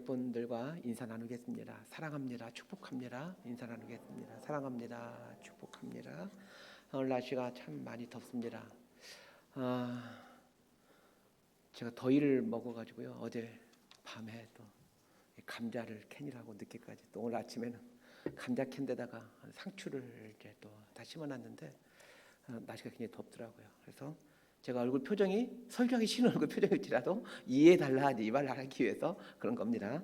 가족분들과 인사 나누겠습니다. 사랑합니다. 축복합니다. 인사 나누겠습니다. 사랑합니다. 축복합니다. 오늘 날씨가 참 많이 덥습니다. 제가 더위를 먹어가지고요. 어제 밤에 또 감자를 캔이라고 늦게까지, 또 오늘 아침에는 감자 캔데다가 상추를 이제 또 다 심어놨는데 날씨가 굉장히 덥더라고요. 그래서 제가 얼굴 표정이 설교하기 싫은 얼굴 표정일지라도 이해해달라 이 말 하기 위해서 그런 겁니다.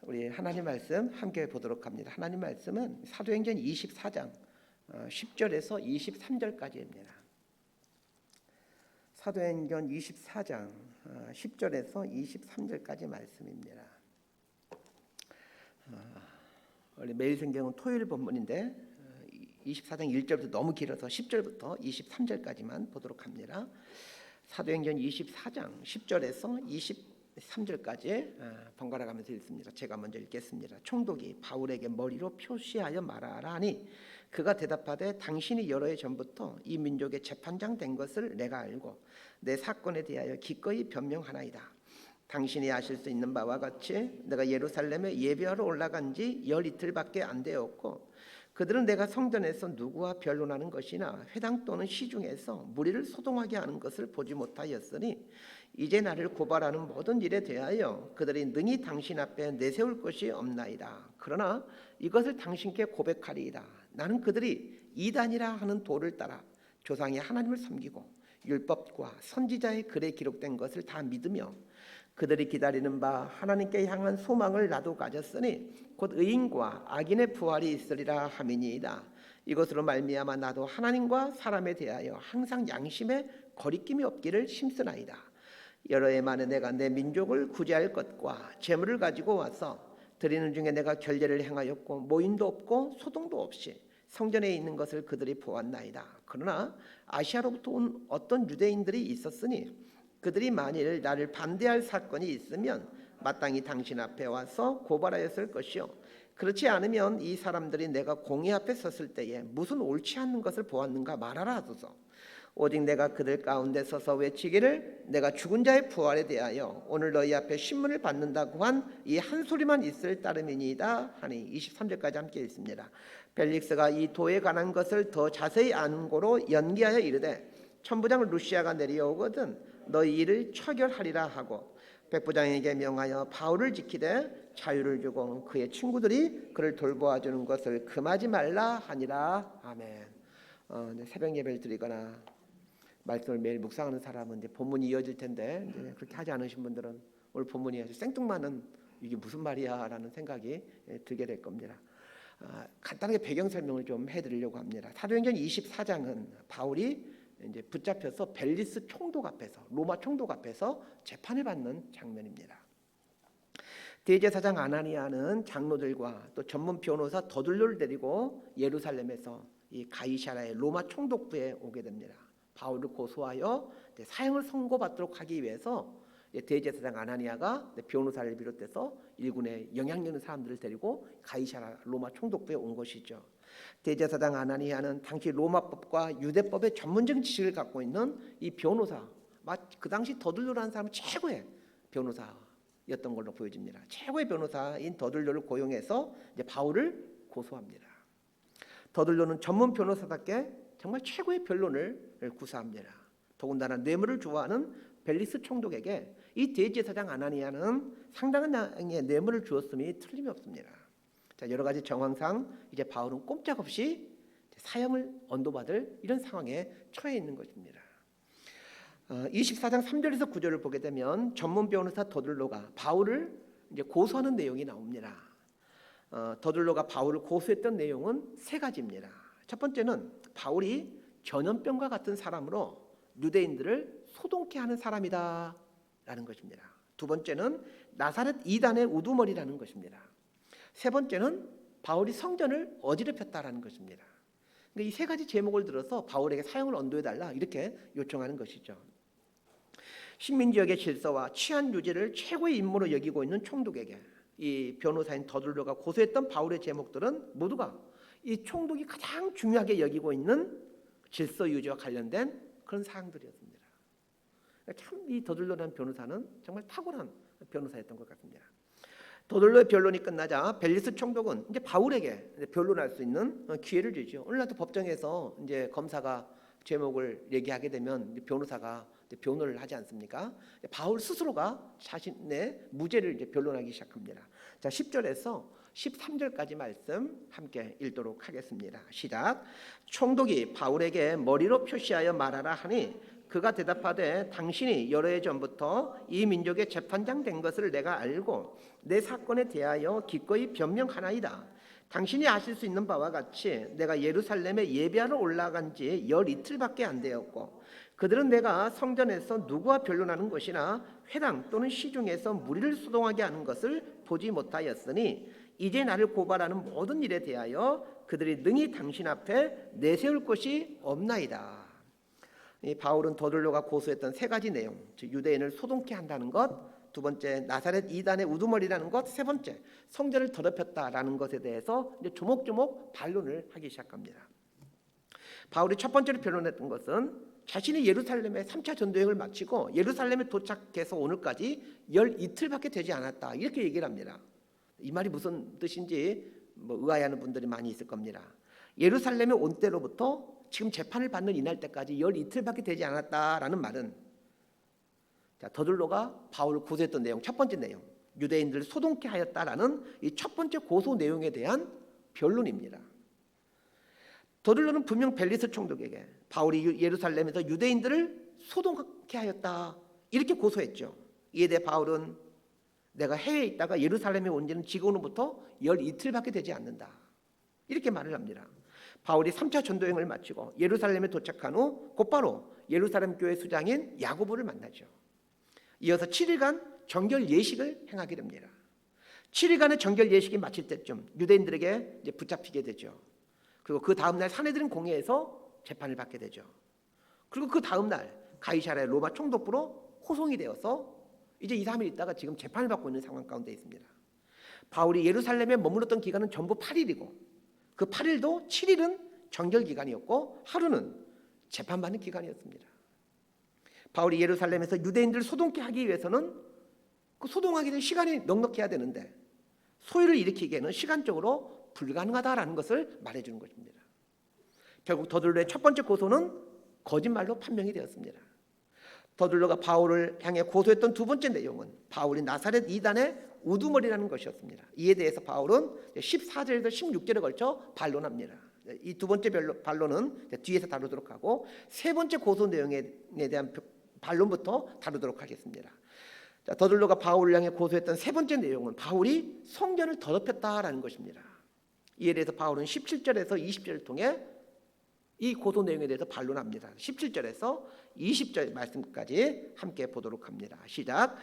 우리 하나님 말씀 함께 보도록 합니다. 하나님 말씀은 사도행전 24장 10절에서 23절까지입니다. 사도행전 24장 10절에서 23절까지 말씀입니다. 원래 매일 성경은 토요일 본문인데 24장 1절부터 너무 길어서 10절부터 23절까지만 보도록 합니다. 사도행전 24장 10절에서 23절까지 번갈아 가면서 읽습니다. 제가 먼저 읽겠습니다. 총독이 바울에게 머리로 표시하여 말하라 하니 그가 대답하되 당신이 여러 해 전부터 이 민족의 재판장 된 것을 내가 알고 내 사건에 대하여 기꺼이 변명하나이다. 당신이 아실 수 있는 바와 같이 내가 예루살렘에 예배하러 올라간 지 열 이틀밖에 안 되었고 그들은 내가 성전에서 누구와 변론하는 것이나 회당 또는 시중에서 무리를 소동하게 하는 것을 보지 못하였으니 이제 나를 고발하는 모든 일에 대하여 그들이 능히 당신 앞에 내세울 것이 없나이다. 그러나 이것을 당신께 고백하리이다. 나는 그들이 이단이라 하는 도를 따라 조상의 하나님을 섬기고 율법과 선지자의 글에 기록된 것을 다 믿으며 그들이 기다리는 바 하나님께 향한 소망을 나도 가졌으니 곧 의인과 악인의 부활이 있으리라 함이니이다. 이것으로 말미암아 나도 하나님과 사람에 대하여 항상 양심에 거리낌이 없기를 힘쓰나이다. 여러 해 만에 내가 내 민족을 구제할 것과 재물을 가지고 와서 드리는 중에 내가 결례를 행하였고 모인도 없고 소동도 없이 성전에 있는 것을 그들이 보았나이다. 그러나 아시아로부터 온 어떤 유대인들이 있었으니 그들이 만일 나를 반대할 사건이 있으면 마땅히 당신 앞에 와서 고발하였을 것이요 그렇지 않으면 이 사람들이 내가 공의 앞에 섰을 때에 무슨 옳지 않는 것을 보았는가 말하라 하소서. 오직 내가 그들 가운데 서서 외치기를 내가 죽은 자의 부활에 대하여 오늘 너희 앞에 신문을 받는다고 한 이 한 소리만 있을 따름이니이다 하니 23절까지 함께 읽습니다. 벨릭스가 이 도에 관한 것을 더 자세히 아는 고로 연기하여 이르되 천부장 루시아가 내려오거든 너희 일을 처결하리라 하고 백부장에게 명하여 바울을 지키되 자유를 주고 그의 친구들이 그를 돌보아주는 것을 금하지 말라 하니라. 아멘. 새벽 예배를 드리거나 말씀을 매일 묵상하는 사람은 이제 본문이 이어질 텐데 이제 그렇게 하지 않으신 분들은 오늘 본문이 아주 생뚱맞는 이게 무슨 말이야라는 생각이 들게 될 겁니다. 간단하게 배경 설명을 좀 해드리려고 합니다. 사도행전 24장은 바울이 이제 붙잡혀서 벨리스 총독 앞에서 로마 총독 앞에서 재판을 받는 장면입니다. 대제사장 아나니아는 장로들과 또 전문 변호사 더둘로를 데리고 예루살렘에서 이 가이사랴의 로마 총독부에 오게 됩니다. 바울을 고소하여 사형을 선고받도록 하기 위해서 대제사장 아나니아가 변호사를 비롯해서 일군의 영향력 있는 사람들을 데리고 가이사랴 로마 총독부에 온 것이죠. 대제사장 아나니아는 당시 로마법과 유대법의 전문적인 지식을 갖고 있는 이 변호사, 그 당시 더둘로라는 사람은 최고의 변호사였던 걸로 보여집니다. 최고의 변호사인 더둘로를 고용해서 이제 바울을 고소합니다. 더둘로는 전문 변호사답게 정말 최고의 변론을 구사합니다. 더군다나 뇌물을 좋아하는 벨리스 총독에게 이 대제사장 아나니아는 상당한 양의 뇌물을 주었음이 틀림이 없습니다. 자, 여러 가지 정황상 이제 바울은 꼼짝없이 사형을 언도받을 이런 상황에 처해 있는 것입니다. 24장 3절에서 9절을 보게 되면 전문 변호사 더둘로가 바울을 이제 고소하는 내용이 나옵니다. 더둘로가 바울을 고소했던 내용은 세 가지입니다. 첫 번째는 바울이 전염병과 같은 사람으로 유대인들을 소동케 하는 사람이다라는 것입니다. 두 번째는 나사렛 이단의 우두머리라는 것입니다. 세 번째는 바울이 성전을 어지럽혔다라는 것입니다. 이 세 가지 제목을 들어서 바울에게 사형을 언도해달라 이렇게 요청하는 것이죠. 식민지역의 질서와 치안 유지를 최고의 임무로 여기고 있는 총독에게 이 변호사인 더둘로가 고소했던 바울의 제목들은 모두가 이 총독이 가장 중요하게 여기고 있는 질서 유지와 관련된 그런 사항들이었습니다. 참 이 더둘로라는 변호사는 정말 탁월한 변호사였던 것 같습니다. 도들로의 변론이 끝나자 벨리스 총독은 이제 바울에게 변론할 수 있는 기회를 주죠. 오늘날도 법정에서 이제 검사가 제목을 얘기하게 되면 변호사가 변호를 하지 않습니까? 바울 스스로가 자신의 무죄를 이제 변론하기 시작합니다. 자, 10절에서 13절까지 말씀 함께 읽도록 하겠습니다. 시작. 총독이 바울에게 머리로 표시하여 말하라 하니 그가 대답하되 당신이 여러 해 전부터 이 민족의 재판장 된 것을 내가 알고 내 사건에 대하여 기꺼이 변명하나이다. 당신이 아실 수 있는 바와 같이 내가 예루살렘에 예배하러 올라간 지 열이틀밖에 안 되었고 그들은 내가 성전에서 누구와 변론하는 것이나 회당 또는 시중에서 무리를 소동하게 하는 것을 보지 못하였으니 이제 나를 고발하는 모든 일에 대하여 그들이 능히 당신 앞에 내세울 것이 없나이다. 이 바울은 더들로가 고소했던 세 가지 내용, 즉 유대인을 소동케 한다는 것, 두 번째 나사렛 이단의 우두머리라는 것, 세 번째 성전을 더럽혔다라는 것에 대해서 이제 조목조목 반론을 하기 시작합니다. 바울이 첫 번째로 변론했던 것은 자신이 예루살렘에 3차 전도여행을 마치고 예루살렘에 도착해서 오늘까지 열 이틀밖에 되지 않았다, 이렇게 얘기를 합니다. 이 말이 무슨 뜻인지 의아해하는 분들이 많이 있을 겁니다. 예루살렘에 온 때로부터 지금 재판을 받는 이날 때까지 열 이틀밖에 되지 않았다라는 말은, 자, 더들로가 바울을 고소했던 내용, 첫 번째 내용, 유대인들을 소동케 하였다라는 이 첫 번째 고소 내용에 대한 변론입니다. 더들로는 분명 벨리스 총독에게 바울이 예루살렘에서 유대인들을 소동케 하였다, 이렇게 고소했죠. 이에 대해 바울은 내가 해외에 있다가 예루살렘에 온 지는 지금으로부터 열 이틀밖에 되지 않는다, 이렇게 말을 합니다. 바울이 3차 전도여행을 마치고 예루살렘에 도착한 후 곧바로 예루살렘 교회 수장인 야고보를 만나죠. 이어서 7일간 정결 예식을 행하게 됩니다. 7일간의 정결 예식이 마칠 때쯤 유대인들에게 이제 붙잡히게 되죠. 그리고 그 다음 날 사내들은 공회에서 재판을 받게 되죠. 그리고 그 다음 날 가이사랴 로마 총독부로 호송이 되어서 이제 2, 3일 있다가 지금 재판을 받고 있는 상황 가운데 있습니다. 바울이 예루살렘에 머물렀던 기간은 전부 8일이고 그 8일도 7일은 정결 기간이었고 하루는 재판받는 기간이었습니다. 바울이 예루살렘에서 유대인들을 소동케 하기 위해서는 그 소동하게 된 시간이 넉넉해야 되는데 소요를 일으키기에는 시간적으로 불가능하다라는 것을 말해주는 것입니다. 결국 더들로의 첫 번째 고소는 거짓말로 판명이 되었습니다. 더들로가 바울을 향해 고소했던 두 번째 내용은 바울이 나사렛 이단의 우두머리라는 것이었습니다. 이에 대해서 바울은 14절에서 16절에 걸쳐 반론합니다. 이 두 번째 반론은 뒤에서 다루도록 하고 세 번째 고소 내용에 대한 반론부터 다루도록 하겠습니다. 자, 더들로가 바울을 향해 고소했던 세 번째 내용은 바울이 성전을 더럽혔다라는 것입니다. 이에 대해서 바울은 17절에서 20절을 통해 이 고소 내용에 대해서 반론합니다. 17절에서 20절 말씀까지 함께 보도록 합니다. 시작.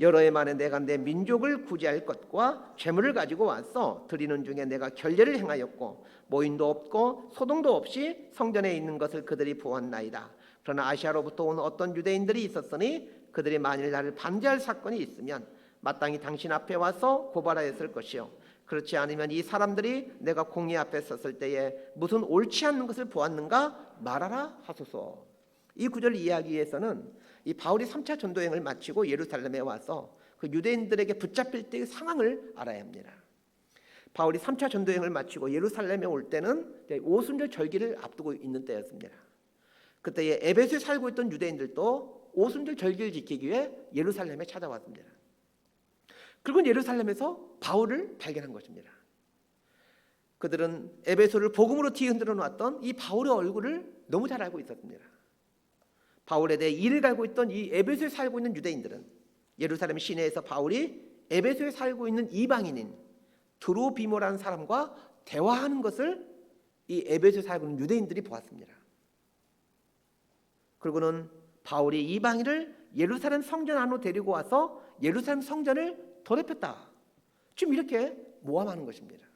여러 해 만에 내가 내 민족을 구제할 것과 재물을 가지고 와서 드리는 중에 내가 결례를 행하였고 모인도 없고 소동도 없이 성전에 있는 것을 그들이 보았나이다. 그러나 아시아로부터 온 어떤 유대인들이 있었으니 그들이 만일 나를 반대할 사건이 있으면 마땅히 당신 앞에 와서 고발하였을 것이요 그렇지 않으면 이 사람들이 내가 공의 앞에 섰을 때에 무슨 옳지 않는 것을 보았는가 말하라 하소서. 이 구절을 이해하기 위해서는 이 바울이 3차 전도여행을 마치고 예루살렘에 와서 그 유대인들에게 붙잡힐 때의 상황을 알아야 합니다. 바울이 3차 전도여행을 마치고 예루살렘에 올 때는 오순절 절기를 앞두고 있는 때였습니다. 그때에 에베소에 살고 있던 유대인들도 오순절 절기를 지키기 위해 예루살렘에 찾아왔습니다. 그리고 예루살렘에서 바울을 발견한 것입니다. 그들은 에베소를 복음으로 뒤흔들어 놨던 이 바울의 얼굴을 너무 잘 알고 있었습니다. 바울에 대해 이를 갈고 있던 이 에베소에 살고 있는 유대인들은 예루살렘 시내에서 바울이 에베소에 살고 있는 이방인인 드로비모라는 사람과 대화하는 것을 이 에베소에 살고 있는 유대인들이 보았습니다. 그리고는 바울이 이방인을 예루살렘 성전 안으로 데리고 와서 예루살렘 성전을 더럽혔다, 지금 이렇게 모함하는 것입니다.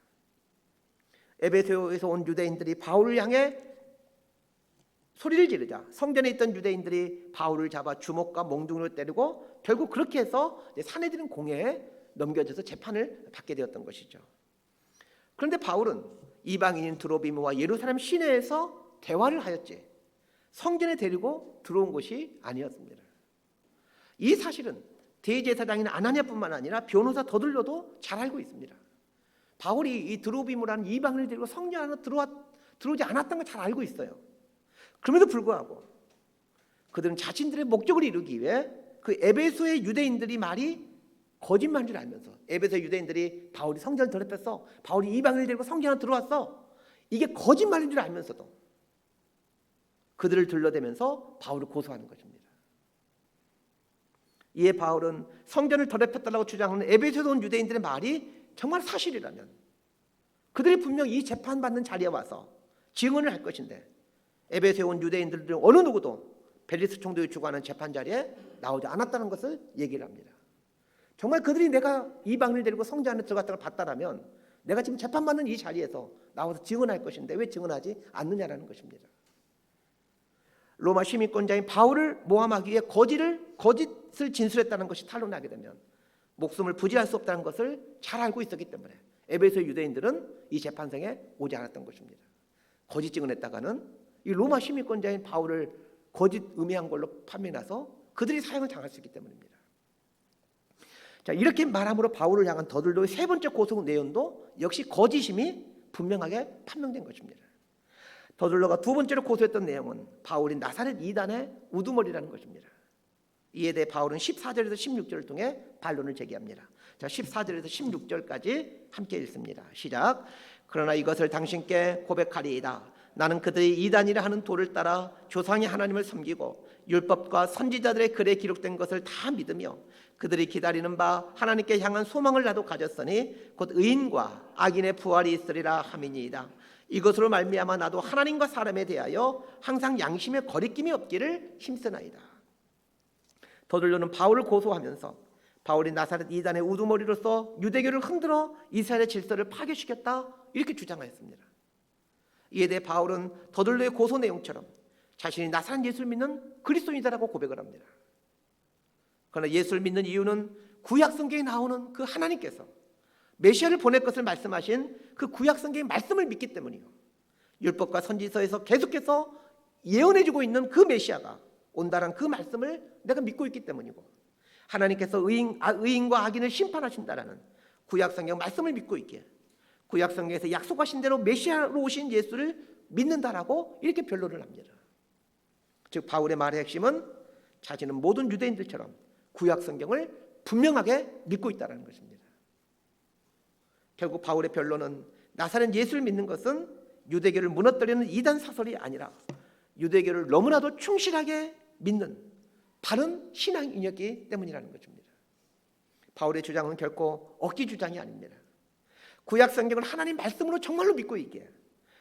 에베소에서 온 유대인들이 바울을 향해 소리를 지르자 성전에 있던 유대인들이 바울을 잡아 주먹과 몽둥이로 때리고 결국 그렇게 해서 사내들인 공회에 넘겨져서 재판을 받게 되었던 것이죠. 그런데 바울은 이방인인 드로비모와 예루살렘 시내에서 대화를 하였지 성전에 데리고 들어온 것이 아니었습니다. 이 사실은 대제사장인 아나니아뿐만 아니라 변호사 더들로도 잘 알고 있습니다. 바울이 이 드로비무라는 이방인을 데리고 성전 안으로 들어오지 않았다는 걸 잘 알고 있어요. 그럼에도 불구하고 그들은 자신들의 목적을 이루기 위해 그 에베소의 유대인들이 말이 거짓말인 줄 알면서, 에베소 유대인들이 바울이 성전을 더럽혔어, 바울이 이방인을 데리고 성전 안으로 들어왔어, 이게 거짓말인 줄 알면서도 그들을 들러대면서 바울을 고소하는 것입니다. 이에 바울은 성전을 더럽혔다고 주장하는 에베소에 온 유대인들의 말이 정말 사실이라면 그들이 분명 이 재판받는 자리에 와서 증언을 할 것인데, 에베소에 온 유대인들은 어느 누구도 벨리스 총독이 주관하는 재판 자리에 나오지 않았다는 것을 얘기를 합니다. 정말 그들이 내가 이방인을 데리고 성전 안에 들어갔다고 봤다라면 내가 지금 재판받는 이 자리에서 나와서 증언할 것인데 왜 증언하지 않느냐라는 것입니다. 로마 시민권자인 바울을 모함하기 위해 거짓을 진술했다는 것이 탄로나게 되면 목숨을 부지할 수 없다는 것을 잘 알고 있었기 때문에 에베소 유대인들은 이 재판장에 오지 않았던 것입니다. 거짓 증언했다가는 이 로마 시민권자인 바울을 거짓 음해한 걸로 판명나서 그들이 사형을 당할 수 있기 때문입니다. 자, 이렇게 말함으로 바울을 향한 더들로의 세 번째 고소 내용도 역시 거짓임이 분명하게 판명된 것입니다. 더들로가 두 번째로 고소했던 내용은 바울이 나사렛 이단의 우두머리라는 것입니다. 이에 대해 바울은 14절에서 16절을 통해 반론을 제기합니다. 자, 14절에서 16절까지 함께 읽습니다. 시작. 그러나 이것을 당신께 고백하리이다. 나는 그들이 이단이라 하는 도를 따라 조상의 하나님을 섬기고 율법과 선지자들의 글에 기록된 것을 다 믿으며 그들이 기다리는 바 하나님께 향한 소망을 나도 가졌으니 곧 의인과 악인의 부활이 있으리라 함이니이다. 이것으로 말미암아 나도 하나님과 사람에 대하여 항상 양심의 거리낌이 없기를 힘쓰나이다. 더들로는 바울을 고소하면서 바울이 나사렛 이단의 우두머리로서 유대교를 흔들어 이스라엘의 질서를 파괴시켰다 이렇게 주장하였습니다. 이에 대해 바울은 더들로의 고소 내용처럼 자신이 나사렛 예수를 믿는 그리스도인이다라고 고백을 합니다. 그러나 예수를 믿는 이유는 구약 성경에 나오는 그 하나님께서 메시아를 보낼 것을 말씀하신 그 구약 성경의 말씀을 믿기 때문이요, 율법과 선지서에서 계속해서 예언해주고 있는 그 메시아가 온다란 그 말씀을 내가 믿고 있기 때문이고, 하나님께서 의인과 악인을 심판하신다라는 구약 성경 말씀을 믿고 있기에 구약 성경에서 약속하신 대로 메시아로 오신 예수를 믿는다라고 이렇게 변론을 합니다. 즉 바울의 말의 핵심은 자신은 모든 유대인들처럼 구약 성경을 분명하게 믿고 있다는 것입니다. 결국 바울의 변론은 나사렛 예수를 믿는 것은 유대교를 무너뜨리는 이단 사설이 아니라 유대교를 너무나도 충실하게 믿는 바른 신앙이었기 때문이라는 것입니다. 바울의 주장은 결코 억지 주장이 아닙니다. 구약 성경을 하나님 말씀으로 정말로 믿고 있기에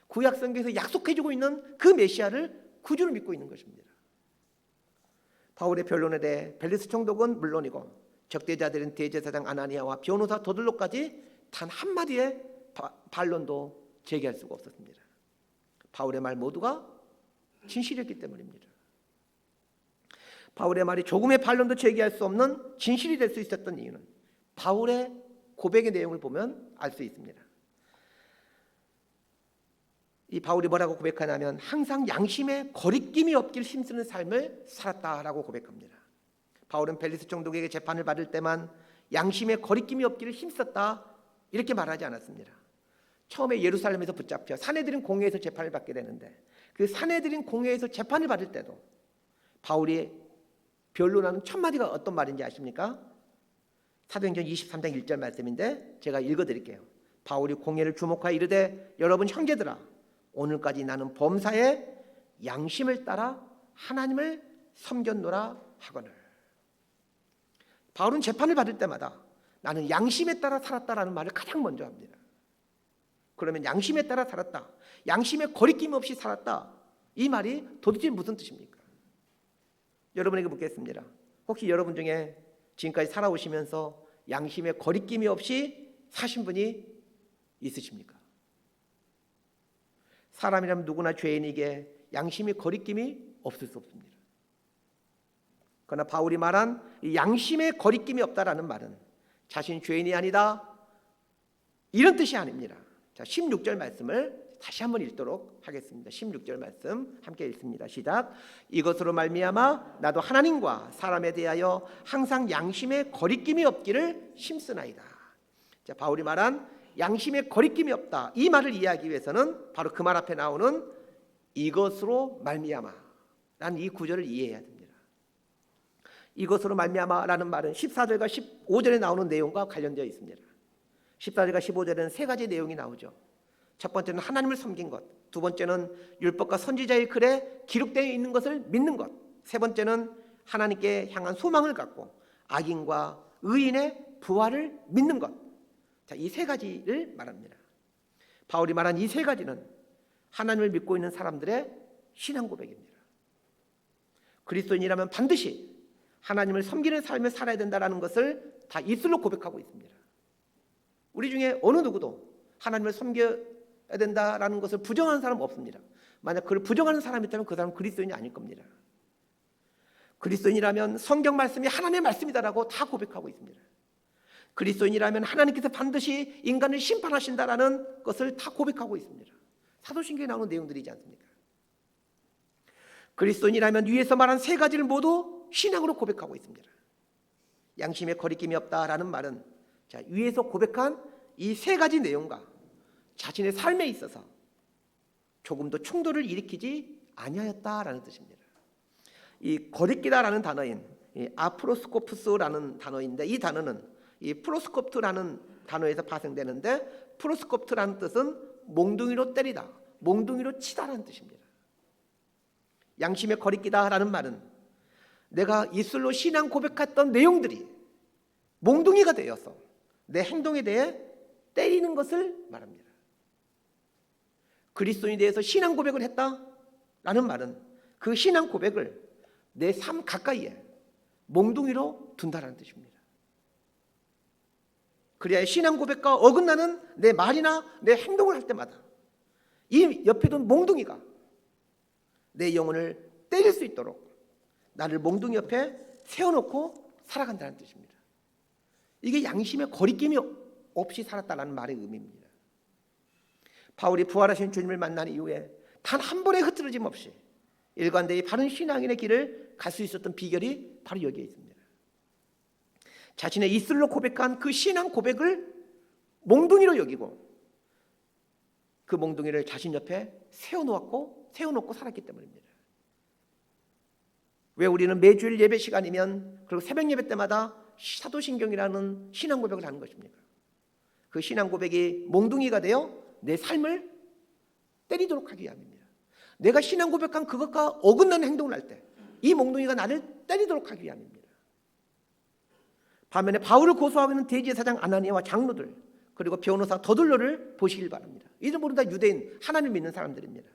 구약 성경에서 약속해주고 있는 그 메시아를 구주로 믿고 있는 것입니다. 바울의 변론에 대해 벨리스 총독은 물론이고 적대자들인 대제사장 아나니아와 변호사 더들로까지 단 한마디의 반론도 제기할 수가 없었습니다. 바울의 말 모두가 진실이었기 때문입니다. 바울의 말이 조금의 반론도 제기할 수 없는 진실이 될 수 있었던 이유는 바울의 고백의 내용을 보면 알 수 있습니다. 이 바울이 뭐라고 고백하냐면 항상 양심에 거리낌이 없길 힘쓰는 삶을 살았다라고 고백합니다. 바울은 벨리스 총독에게 재판을 받을 때만 양심에 거리낌이 없기를 힘썼다 이렇게 말하지 않았습니다. 처음에 예루살렘에서 붙잡혀 사내들인 공회에서 재판을 받게 되는데 그 사내들인 공회에서 재판을 받을 때도 바울이 변론하는 첫 마디가 어떤 말인지 아십니까? 사도행전 23장 1절 말씀인데 제가 읽어드릴게요. 바울이 공회를 주목하여 이르되 여러분 형제들아 오늘까지 나는 범사에 양심을 따라 하나님을 섬겼노라 하거늘. 바울은 재판을 받을 때마다 나는 양심에 따라 살았다라는 말을 가장 먼저 합니다. 그러면 양심에 따라 살았다, 양심에 거리낌 없이 살았다, 이 말이 도대체 무슨 뜻입니까? 여러분에게 묻겠습니다. 혹시 여러분 중에 지금까지 살아오시면서 양심에 거리낌이 없이 사신 분이 있으십니까? 사람이라면 누구나 죄인에게 양심의 거리낌이 없을 수 없습니다. 그러나 바울이 말한 이 양심의 거리낌이 없다라는 말은 자신 죄인이 아니다 이런 뜻이 아닙니다. 자, 16절 말씀을 다시 한번 읽도록 하겠습니다. 16절 말씀 함께 읽습니다. 시작. 이것으로 말미암아 나도 하나님과 사람에 대하여 항상 양심에 거리낌이 없기를 힘쓰나이다. 자, 바울이 말한 양심에 거리낌이 없다, 이 말을 이해하기 위해서는 바로 그 말 앞에 나오는 이것으로 말미암아 라는 이 구절을 이해해야 됩니다. 이것으로 말미암아라는 말은 14절과 15절에 나오는 내용과 관련되어 있습니다. 14절과 15절에는 세 가지 내용이 나오죠. 첫 번째는 하나님을 섬긴 것, 두 번째는 율법과 선지자의 글에 기록되어 있는 것을 믿는 것, 세 번째는 하나님께 향한 소망을 갖고 악인과 의인의 부활을 믿는 것. 자, 이 세 가지를 말합니다. 바울이 말한 이 세 가지는 하나님을 믿고 있는 사람들의 신앙 고백입니다. 그리스도인이라면 반드시 하나님을 섬기는 삶을 살아야 된다는 것을 다 입술로 고백하고 있습니다. 우리 중에 어느 누구도 하나님을 섬겨야 된다는 것을 부정하는 사람은 없습니다. 만약 그걸 부정하는 사람이 있다면 그 사람은 그리스도인이 아닐 겁니다. 그리스도인이라면 성경 말씀이 하나님의 말씀이다라고 다 고백하고 있습니다. 그리스도인이라면 하나님께서 반드시 인간을 심판하신다라는 것을 다 고백하고 있습니다. 사도신경에 나오는 내용들이지 않습니까? 그리스도인이라면 위에서 말한 세 가지를 모두 신앙으로 고백하고 있습니다. 양심에 거리낌이 없다라는 말은 자, 위에서 고백한 이 세 가지 내용과 자신의 삶에 있어서 조금도 충돌을 일으키지 아니하였다라는 뜻입니다. 이 거리끼다라는 단어인 이 아프로스코프스라는 단어인데, 이 단어는 이 프로스콥트라는 단어에서 파생되는데, 프로스콥트라는 뜻은 몽둥이로 때리다, 몽둥이로 치다라는 뜻입니다. 양심에 거리끼다라는 말은 내가 입술로 신앙 고백했던 내용들이 몽둥이가 되어서 내 행동에 대해 때리는 것을 말합니다. 그리스도인에 대해서 신앙 고백을 했다라는 말은 그 신앙 고백을 내 삶 가까이에 몽둥이로 둔다라는 뜻입니다. 그래야 신앙 고백과 어긋나는 내 말이나 내 행동을 할 때마다 이 옆에 둔 몽둥이가 내 영혼을 때릴 수 있도록 나를 몽둥이 옆에 세워놓고 살아간다는 뜻입니다. 이게 양심의 거리낌이 없이 살았다는 말의 의미입니다. 바울이 부활하신 주님을 만난 이후에 단 한 번의 흐트러짐 없이 일관되이 바른 신앙인의 길을 갈 수 있었던 비결이 바로 여기에 있습니다. 자신의 입술로 고백한 그 신앙 고백을 몽둥이로 여기고 그 몽둥이를 자신 옆에 세워놓고 살았기 때문입니다. 왜 우리는 매주일 예배 시간이면 그리고 새벽 예배 때마다 사도신경이라는 신앙 고백을 하는 것입니까? 그 신앙 고백이 몽둥이가 되어 내 삶을 때리도록 하기 위함입니다. 내가 신앙 고백한 그것과 어긋나는 행동을 할 때 이 몽둥이가 나를 때리도록 하기 위함입니다. 반면에 바울을 고소하고 있는 대제사장 아나니아와 장로들, 그리고 변호사 더둘러를 보시길 바랍니다. 이들 모두 다 유대인, 하나님을 믿는 사람들입니다.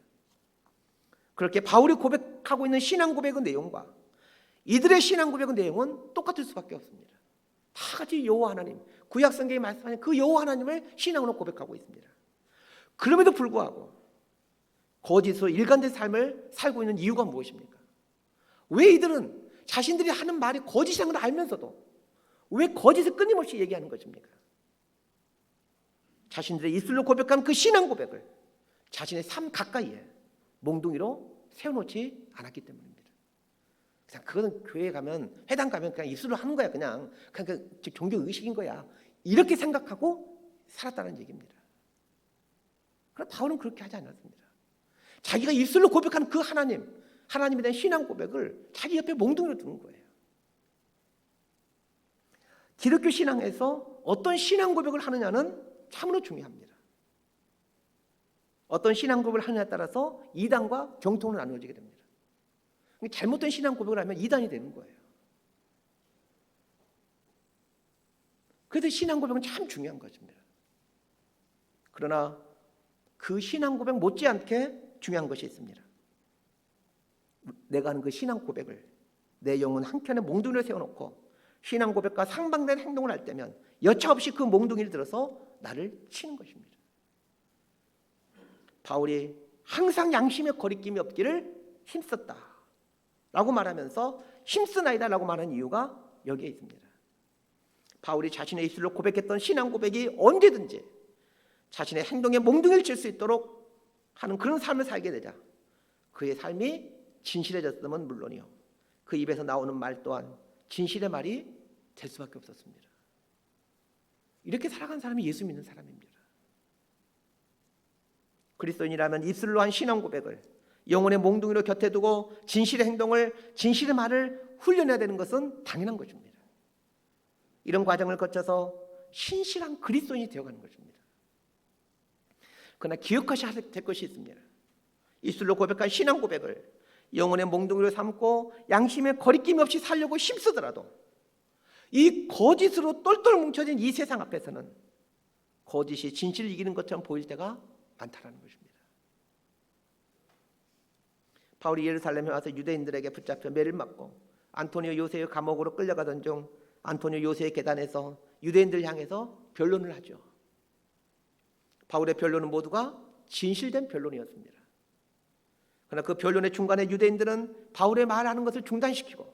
그렇게 바울이 고백하고 있는 신앙 고백의 내용과 이들의 신앙 고백의 내용은 똑같을 수밖에 없습니다. 다 같이 여호와 하나님, 구약 성경에 말씀하는 그 여호와 하나님을 신앙으로 고백하고 있습니다. 그럼에도 불구하고 거짓으로 일관된 삶을 살고 있는 이유가 무엇입니까? 왜 이들은 자신들이 하는 말이 거짓인 걸 알면서도 왜 거짓을 끊임없이 얘기하는 것입니까? 자신들의 입술로 고백한 그 신앙 고백을 자신의 삶 가까이에 몽둥이로 세워놓지 않았기 때문입니다. 그냥 그거는 교회에 가면, 회당 가면 그냥 입술로 하는 거야. 그냥 종교 의식인 거야. 이렇게 생각하고 살았다는 얘기입니다. 그러나 바울은 그렇게 하지 않았습니다. 자기가 입술로 고백한 그 하나님에 대한 신앙 고백을 자기 옆에 몽둥이로 두는 거예요. 기독교 신앙에서 어떤 신앙 고백을 하느냐는 참으로 중요합니다. 어떤 신앙 고백을 하느냐에 따라서 이단과 정통으로 나누어지게 됩니다. 잘못된 신앙 고백을 하면 이단이 되는 거예요. 그래서 신앙 고백은 참 중요한 것입니다. 그러나 그 신앙 고백 못지않게 중요한 것이 있습니다. 내가 하는 그 신앙 고백을 내 영혼 한켠에 몽둥이를 세워놓고 신앙 고백과 상반된 행동을 할 때면 여차없이 그 몽둥이를 들어서 나를 치는 것입니다. 바울이 항상 양심의 거리낌이 없기를 힘썼다 라고 말하면서 힘쓰나이다 라고 말하는 이유가 여기에 있습니다. 바울이 자신의 입술로 고백했던 신앙 고백이 언제든지 자신의 행동에 몽둥이를 칠 수 있도록 하는 그런 삶을 살게 되자 그의 삶이 진실해졌으면 물론이요, 그 입에서 나오는 말 또한 진실의 말이 될 수밖에 없었습니다. 이렇게 살아간 사람이 예수 믿는 사람입니다. 그리스도인이라면 입술로 한 신앙 고백을 영혼의 몽둥이로 곁에 두고 진실의 행동을, 진실의 말을 훈련해야 되는 것은 당연한 것입니다. 이런 과정을 거쳐서 신실한 그리스도인이 되어가는 것입니다. 그러나 기억하셔야 될 것이 있습니다. 입술로 고백한 신앙 고백을 영혼의 몽둥이로 삼고 양심에 거리낌 없이 살려고 힘쓰더라도 이 거짓으로 똘똘 뭉쳐진 이 세상 앞에서는 거짓이 진실을 이기는 것처럼 보일 때가 많다는 것입니다. 바울이 예루살렘에 와서 유대인들에게 붙잡혀 매를 맞고 안토니오 요새의 감옥으로 끌려가던 중 안토니오 요새의 계단에서 유대인들 향해서 변론을 하죠. 바울의 변론은 모두가 진실된 변론이었습니다. 그러나 그 변론의 중간에 유대인들은 바울의 말하는 것을 중단시키고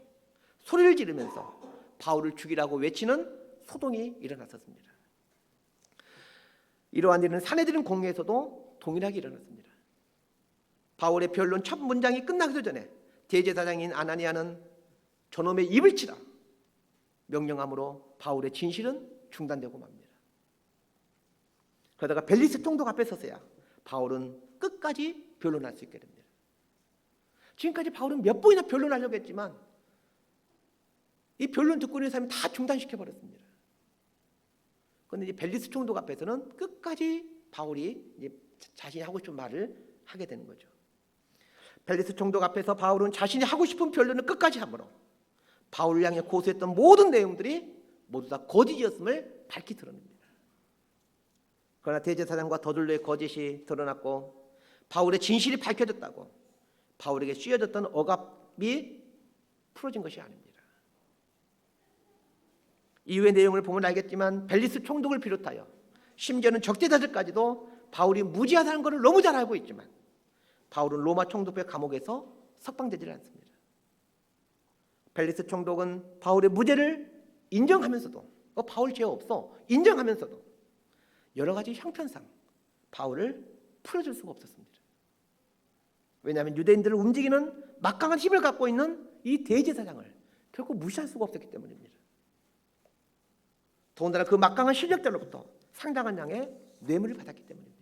소리를 지르면서 바울을 죽이라고 외치는 소동이 일어났었습니다. 이러한 일은 산헤드린 공회에서도 동일하게 일어났습니다. 바울의 변론 첫 문장이 끝나기도 전에 대제사장인 아나니아는 저놈의 입을 치라 명령함으로 바울의 진실은 중단되고 맙니다. 그러다가 벨리스 총독 앞에 서서야 바울은 끝까지 변론할 수 있게 됩니다. 지금까지 바울은 몇 번이나 변론하려고 했지만 이 변론 듣고 있는 사람이 다 중단시켜버렸습니다. 그런데 이 벨리스 총독 앞에서는 끝까지 바울이 이제 자신이 하고 싶은 말을 하게 되는 거죠. 벨리스 총독 앞에서 바울은 자신이 하고 싶은 변론을 끝까지 하므로 바울을 향해 고소했던 모든 내용들이 모두 다 거짓이었음을 밝히 드러냅니다. 그러나 대제사장과 더둘러의 거짓이 드러났고 바울의 진실이 밝혀졌다고 바울에게 씌워졌던 억압이 풀어진 것이 아닙니다. 이후의 내용을 보면 알겠지만 벨리스 총독을 비롯하여 심지어는 적대자들까지도 바울이 무지하다는 것을 너무 잘 알고 있지만 바울은 로마 총독부의 감옥에서 석방되지 않습니다. 벨리스 총독은 바울의 무죄를 인정하면서도 바울 죄 없어 인정하면서도 여러 가지 형편상 바울을 풀어줄 수가 없었습니다. 왜냐하면 유대인들을 움직이는 막강한 힘을 갖고 있는 이 대제사장을 결코 무시할 수가 없었기 때문입니다. 더군다나 그 막강한 실력자로부터 상당한 양의 뇌물을 받았기 때문입니다.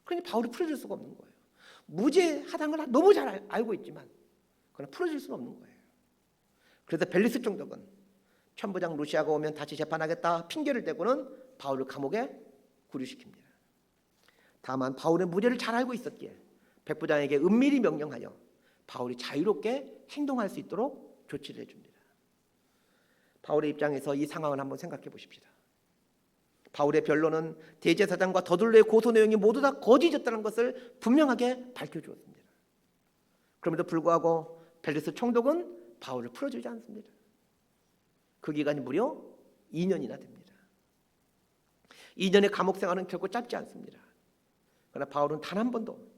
그러니 바울이 풀어줄 수가 없는 거예요. 무죄하다는 걸 너무 잘 알고 있지만 그러나 풀어줄 수가 없는 거예요. 그래서 벨리스 총독은 천부장 루시아가 오면 다시 재판하겠다 핑계를 대고는 바울을 감옥에 구류시킵니다. 다만 바울의 무죄를 잘 알고 있었기에 백부장에게 은밀히 명령하여 바울이 자유롭게 행동할 수 있도록 조치를 해줍니다. 바울의 입장에서 이 상황을 한번 생각해 보십시다. 바울의 변론은 대제사장과 더둘러의 고소 내용이 모두 다 거짓이었다는 것을 분명하게 밝혀주었습니다. 그럼에도 불구하고 벨리스 총독은 바울을 풀어주지 않습니다. 그 기간이 무려 2년이나 됩니다. 2년의 감옥 생활은 결코 짧지 않습니다. 그러나 바울은 단 한 번도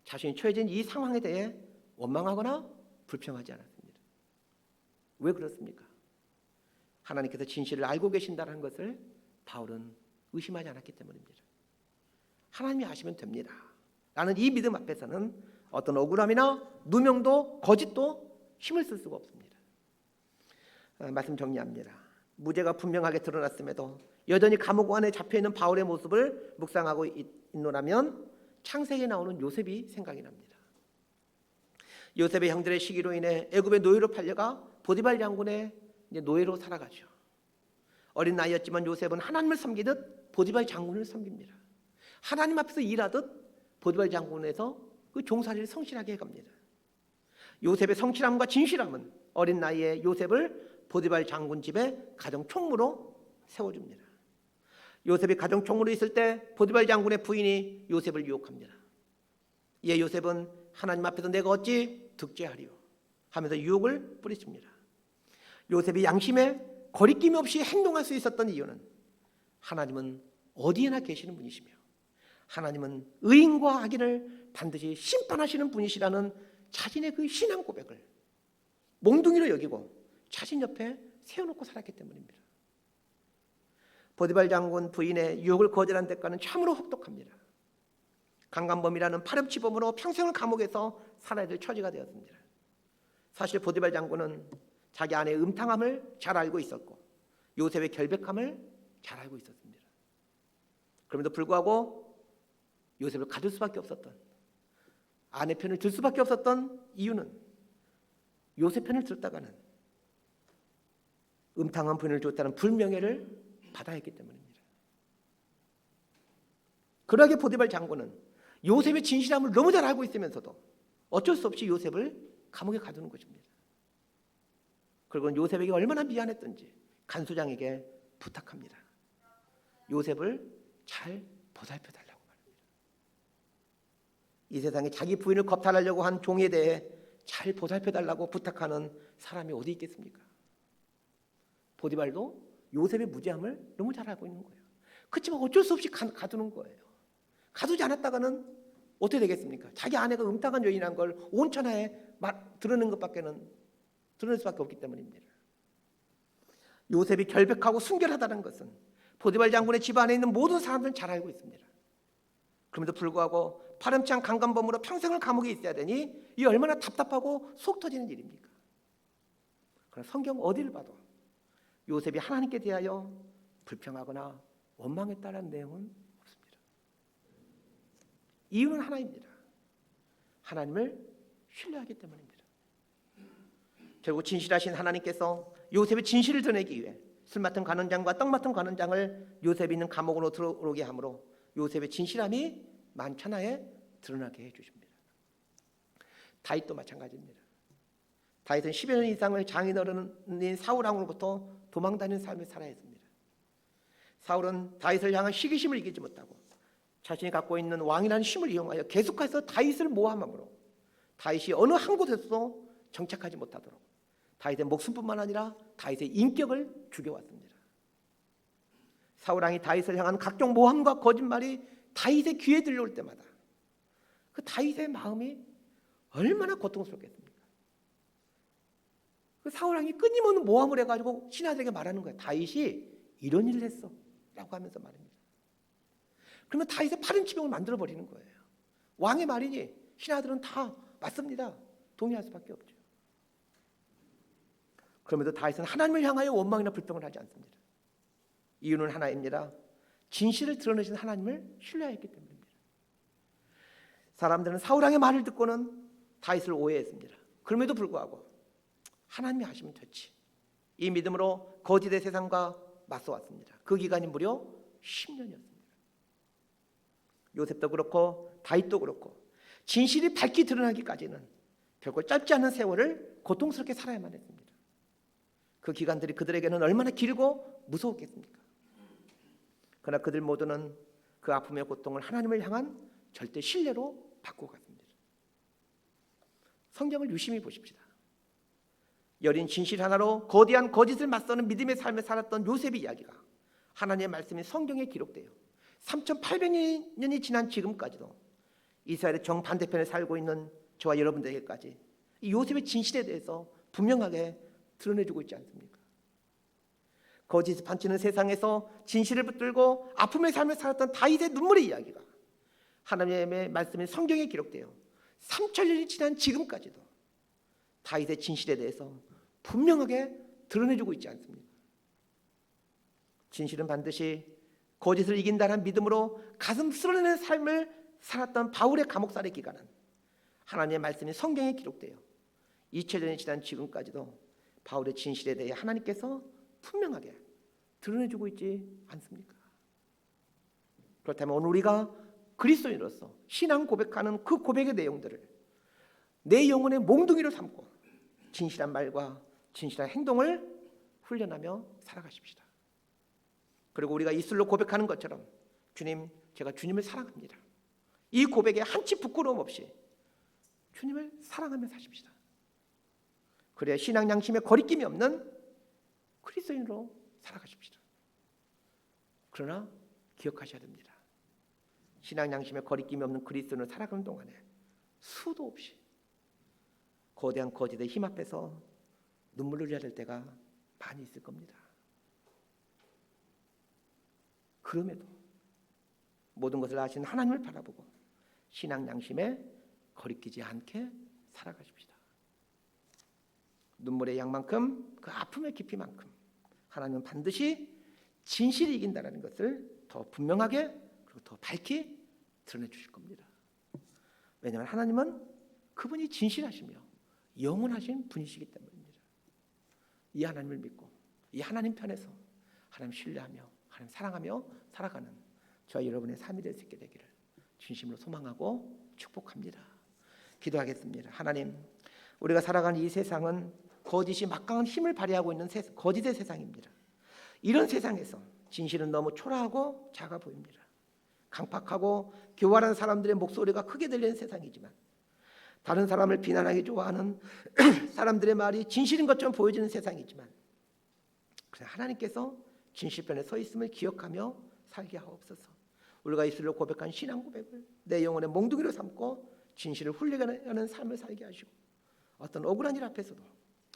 자신이 처해진 이 상황에 대해 원망하거나 불평하지 않았습니다. 왜 그렇습니까? 하나님께서 진실을 알고 계신다는 것을 바울은 의심하지 않았기 때문입니다. 하나님이 아시면 됩니다 라는 이 믿음 앞에서는 어떤 억울함이나 누명도 거짓도 힘을 쓸 수가 없습니다. 말씀 정리합니다. 무죄가 분명하게 드러났음에도 여전히 감옥 안에 잡혀있는 바울의 모습을 묵상하고 있노라면 창세기에 나오는 요셉이 생각이 납니다. 요셉의 형들의 시기로 인해 애굽의 노예로 팔려가 보디발 장군의 노예로 살아가죠. 어린 나이였지만 요셉은 하나님을 섬기듯 보디발 장군을 섬깁니다. 하나님 앞에서 일하듯 보디발 장군에서 그 종살이를 성실하게 해갑니다. 요셉의 성실함과 진실함은 어린 나이에 요셉을 보디발 장군 집에 가정 총무로 세워줍니다. 요셉이 가정 총무로 있을 때 보디발 장군의 부인이 요셉을 유혹합니다. 이에 요셉은 하나님 앞에서 내가 어찌 득죄하리요 하면서 유혹을 뿌리칩니다. 요셉이 양심에 거리낌 없이 행동할 수 있었던 이유는 하나님은 어디에나 계시는 분이시며 하나님은 의인과 악인을 반드시 심판하시는 분이시라는 자신의 그 신앙 고백을 몽둥이로 여기고 자신 옆에 세워놓고 살았기 때문입니다. 보디발 장군 부인의 유혹을 거절한 대가는 참으로 혹독합니다. 강간범이라는 파렴치범으로 평생을 감옥에서 살아야 될 처지가 되었습니다. 사실 보디발 장군은 자기 아내의 음탕함을 잘 알고 있었고 요셉의 결백함을 잘 알고 있었습니다. 그럼에도 불구하고 요셉을 가둘 수밖에 없었던, 아내 편을 들 수밖에 없었던 이유는 요셉 편을 들었다가는 음탕한 부인을 줬다는 불명예를 받아야 했기 때문입니다. 그러하게 보디발 장군은 요셉의 진실함을 너무 잘 알고 있으면서도 어쩔 수 없이 요셉을 감옥에 가두는 것입니다. 그리고 요셉에게 얼마나 미안했던지 간수장에게 부탁합니다. 요셉을 잘 보살펴달라고 말합니다. 이 세상에 자기 부인을 겁탈하려고 한 종에 대해 잘 보살펴달라고 부탁하는 사람이 어디 있겠습니까? 보디발도 요셉의 무죄함을 너무 잘 알고 있는 거예요. 그렇지만 어쩔 수 없이 가두는 거예요. 가두지 않았다가는 어떻게 되겠습니까? 자기 아내가 음탕한 여인이라는 걸 온 천하에 드러낸 것밖에는 드러낼 수밖에 없기 때문입니다. 요셉이 결백하고 순결하다는 것은 보디발 장군의 집 안에 있는 모든 사람들은 잘 알고 있습니다. 그럼에도 불구하고 파렴치한 강간범으로 평생을 감옥에 있어야 되니 이 얼마나 답답하고 속 터지는 일입니까? 그러나 성경 어디를 봐도 요셉이 하나님께 대하여 불평하거나 원망했다는 내용은 없습니다. 이유는 하나입니다. 하나님을 신뢰하기 때문입니다. 결국 진실하신 하나님께서 요셉의 진실을 드러내기 위해 술 맡은 관원장과 떡 맡은 관원장을 요셉이 있는 감옥으로 들어오게 하므로 요셉의 진실함이 만천하에 드러나게 해주십니다. 다윗도 마찬가지입니다. 다윗은 10여 년 이상을 장인어른인 사울왕으로부터 도망다니는 삶을 살아야 했습니다. 사울은 다윗을 향한 시기심을 이기지 못하고 자신이 갖고 있는 왕이라는 힘을 이용하여 계속해서 다윗을 모함함으로 다윗이 어느 한 곳에서도 정착하지 못하도록 다윗의 목숨뿐만 아니라 다윗의 인격을 죽여왔습니다. 사울왕이 다윗을 향한 각종 모함과 거짓말이 다윗의 귀에 들려올 때마다 그 다윗의 마음이 얼마나 고통스럽겠습니까? 그 사울왕이 끊임없는 모함을 해가지고 신하들에게 말하는 거예요. 다윗이 이런 일을 했어 라고 하면서 말합니다. 그러면 다윗의 파렴치병을 만들어버리는 거예요. 왕의 말이니 신하들은 다 맞습니다. 동의할 수밖에 없죠. 그럼에도 다윗은 하나님을 향하여 원망이나 불평을 하지 않습니다. 이유는 하나입니다. 진실을 드러내신 하나님을 신뢰했기 때문입니다. 사람들은 사울왕의 말을 듣고는 다윗을 오해했습니다. 그럼에도 불구하고 하나님이 하시면 좋지, 이 믿음으로 거짓의 세상과 맞서왔습니다. 그 기간이 무려 10년이었습니다. 요셉도 그렇고 다윗도 그렇고 진실이 밝히 드러나기까지는 결코 짧지 않은 세월을 고통스럽게 살아야만 했습니다. 그 기간들이 그들에게는 얼마나 길고 무서웠겠습니까? 그러나 그들 모두는 그 아픔의 고통을 하나님을 향한 절대 신뢰로 바꿔갔습니다. 성경을 유심히 보십시다. 여린 진실 하나로 거대한 거짓을 맞서는 믿음의 삶을 살았던 요셉의 이야기가 하나님의 말씀인 성경에 기록돼요. 3800년이 지난 지금까지도 이스라엘의 정반대편에 살고 있는 저와 여러분들에게까지 이 요셉의 진실에 대해서 분명하게 드러내주고 있지 않습니까? 거짓을 판치는 세상에서 진실을 붙들고 아픔의 삶을 살았던 다윗의 눈물의 이야기가 하나님의 말씀인 성경에 기록돼요. 3000년이 지난 지금까지도 다윗의 진실에 대해서 분명하게 드러내주고 있지 않습니까? 진실은 반드시 거짓을 이긴다는 믿음으로 가슴 쓸어내는 삶을 살았던 바울의 감옥살이 기간은 하나님의 말씀이 성경에 기록돼요. 2000년이 지난 지금까지도 바울의 진실에 대해 하나님께서 분명하게 드러내주고 있지 않습니까? 그렇다면 오늘 우리가 그리스도인으로서 신앙 고백하는 그 고백의 내용들을 내 영혼의 몽둥이로 삼고 진실한 말과 진실한 행동을 훈련하며 살아가십시다. 그리고 우리가 입술로 고백하는 것처럼 주님, 제가 주님을 사랑합니다. 이 고백에 한치 부끄러움 없이 주님을 사랑하며 사십시다. 그래야 신앙 양심에 거리낌이 없는 그리스도인으로 살아가십시다. 그러나 기억하셔야 됩니다. 신앙 양심에 거리낌이 없는 그리스도인으로 살아가는 동안에 수도 없이 거대한 거짓의 힘 앞에서 눈물을 흘려야 될 때가 많이 있을 겁니다. 그럼에도 모든 것을 아시는 하나님을 바라보고 신앙 양심에 거리끼지 않게 살아가십시다. 눈물의 양만큼 그 아픔의 깊이만큼 하나님은 반드시 진실이 이긴다는 것을 더 분명하게 그리고 더 밝히 드러내 주실 겁니다. 왜냐하면 하나님은 그분이 진실하시며 영원하신 분이시기 때문입니다. 이 하나님을 믿고 이 하나님 편에서 하나님 신뢰하며 하나님 사랑하며 살아가는 저와 여러분의 삶이 될 수 있게 되기를 진심으로 소망하고 축복합니다. 기도하겠습니다. 하나님, 우리가 살아가는 이 세상은 거짓이 막강한 힘을 발휘하고 있는 거짓의 세상입니다. 이런 세상에서 진실은 너무 초라하고 작아 보입니다. 강팍하고 교활한 사람들의 목소리가 크게 들리는 세상이지만 다른 사람을 비난하기 좋아하는 사람들의 말이 진실인 것처럼 보여지는 세상이지만 그냥 하나님께서 진실편에 서 있음을 기억하며 살게 하옵소서. 우리가 입술로 고백한 신앙 고백을 내 영혼의 몽둥이로 삼고 진실을 훈련하는 삶을 살게 하시고 어떤 억울한 일 앞에서도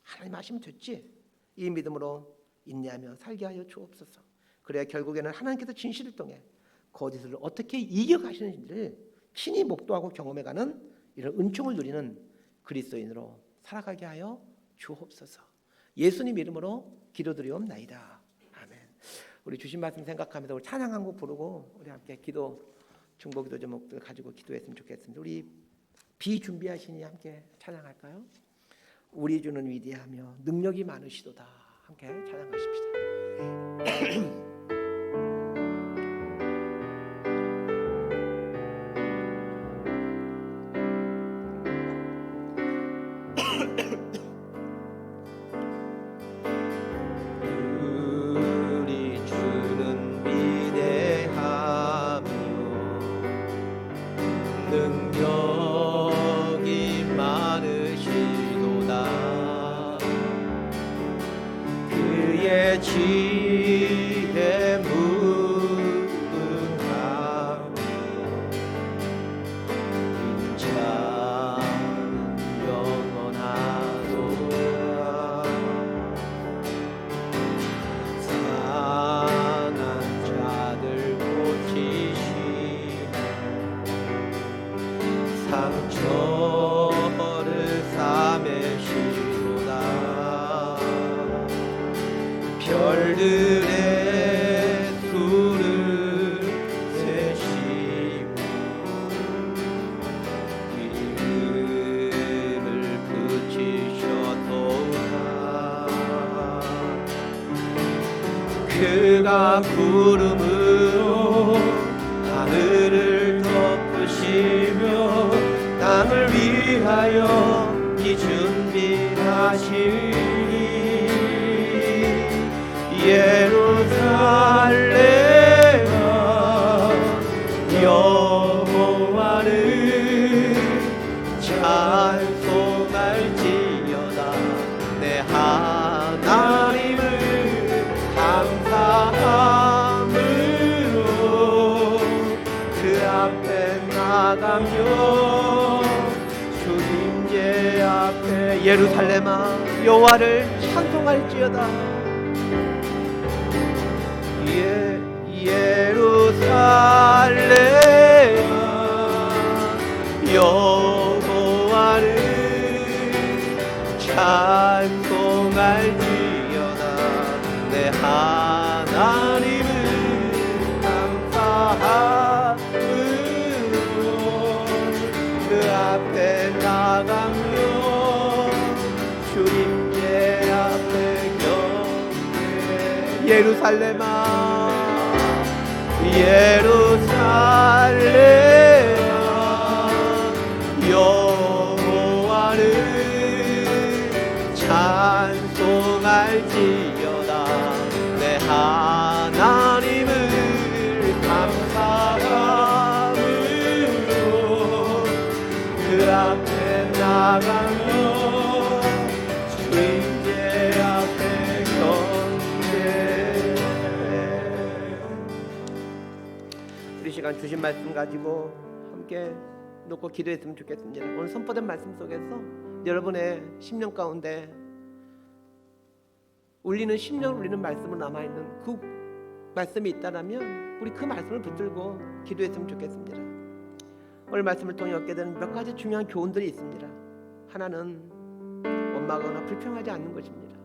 하나님 하시면 됐지 이 믿음으로 인내하며 살게 하여 주옵소서. 그래야 결국에는 하나님께서 진실을 통해 거짓을 어떻게 이겨가시는지를 친히 목도하고 경험해가는 이런 은총을 누리는 그리스도인으로 살아가게 하여 주옵소서. 예수님 이름으로 기도드리옵나이다. 아멘. 우리 주신 말씀 생각하면서 우리 찬양 한 곡 부르고 우리 함께 기도 중보기도 제목들 가지고 기도했으면 좋겠습니다. 우리 비준비하시니 함께 찬양할까요? 우리 주는 위대하며 능력이 많으시도다. 함께 찬양하십시다. 능력이 많으시도다. 그의 지혜 무궁하고 인자는 영원하도다. 상한 자들 고치시며 상처를 싸매시도다. 별들의 수를 세시고 이름을 붙이셨도다. 그가 구름으로 하늘을 덮으시며 땅을 위하여 이 준비하시니 예루살렘아 여호와를 찬송할지어다. 내 하나님을 감사함으로 그 앞에 나가며 주님의 앞에 예루살렘아 여호와를 찬송할지어다. 예루살렘아 여호와를 찬송할지어다. 내 하나님을 감사함으로 그 앞에 나가며 주님의 앞에 경배. 예루살렘아 예루살렘아 여호와를 찬송할지어다. 내 하나님을 감사함으로 그 앞에 나가며 주님의 앞에 우리 시간 주신 말씀 가지고 함께 놓고 기도했으면 좋겠습니다. 오늘 선포된 말씀 속에서 여러분의 심령 가운데 울리는 심령을 울리는 말씀으로 남아있는 그 말씀이 있다면 우리 그 말씀을 붙들고 기도했으면 좋겠습니다. 오늘 말씀을 통해 얻게 되는 몇 가지 중요한 교훈들이 있습니다. 하나는 원망하거나 불평하지 않는 것입니다.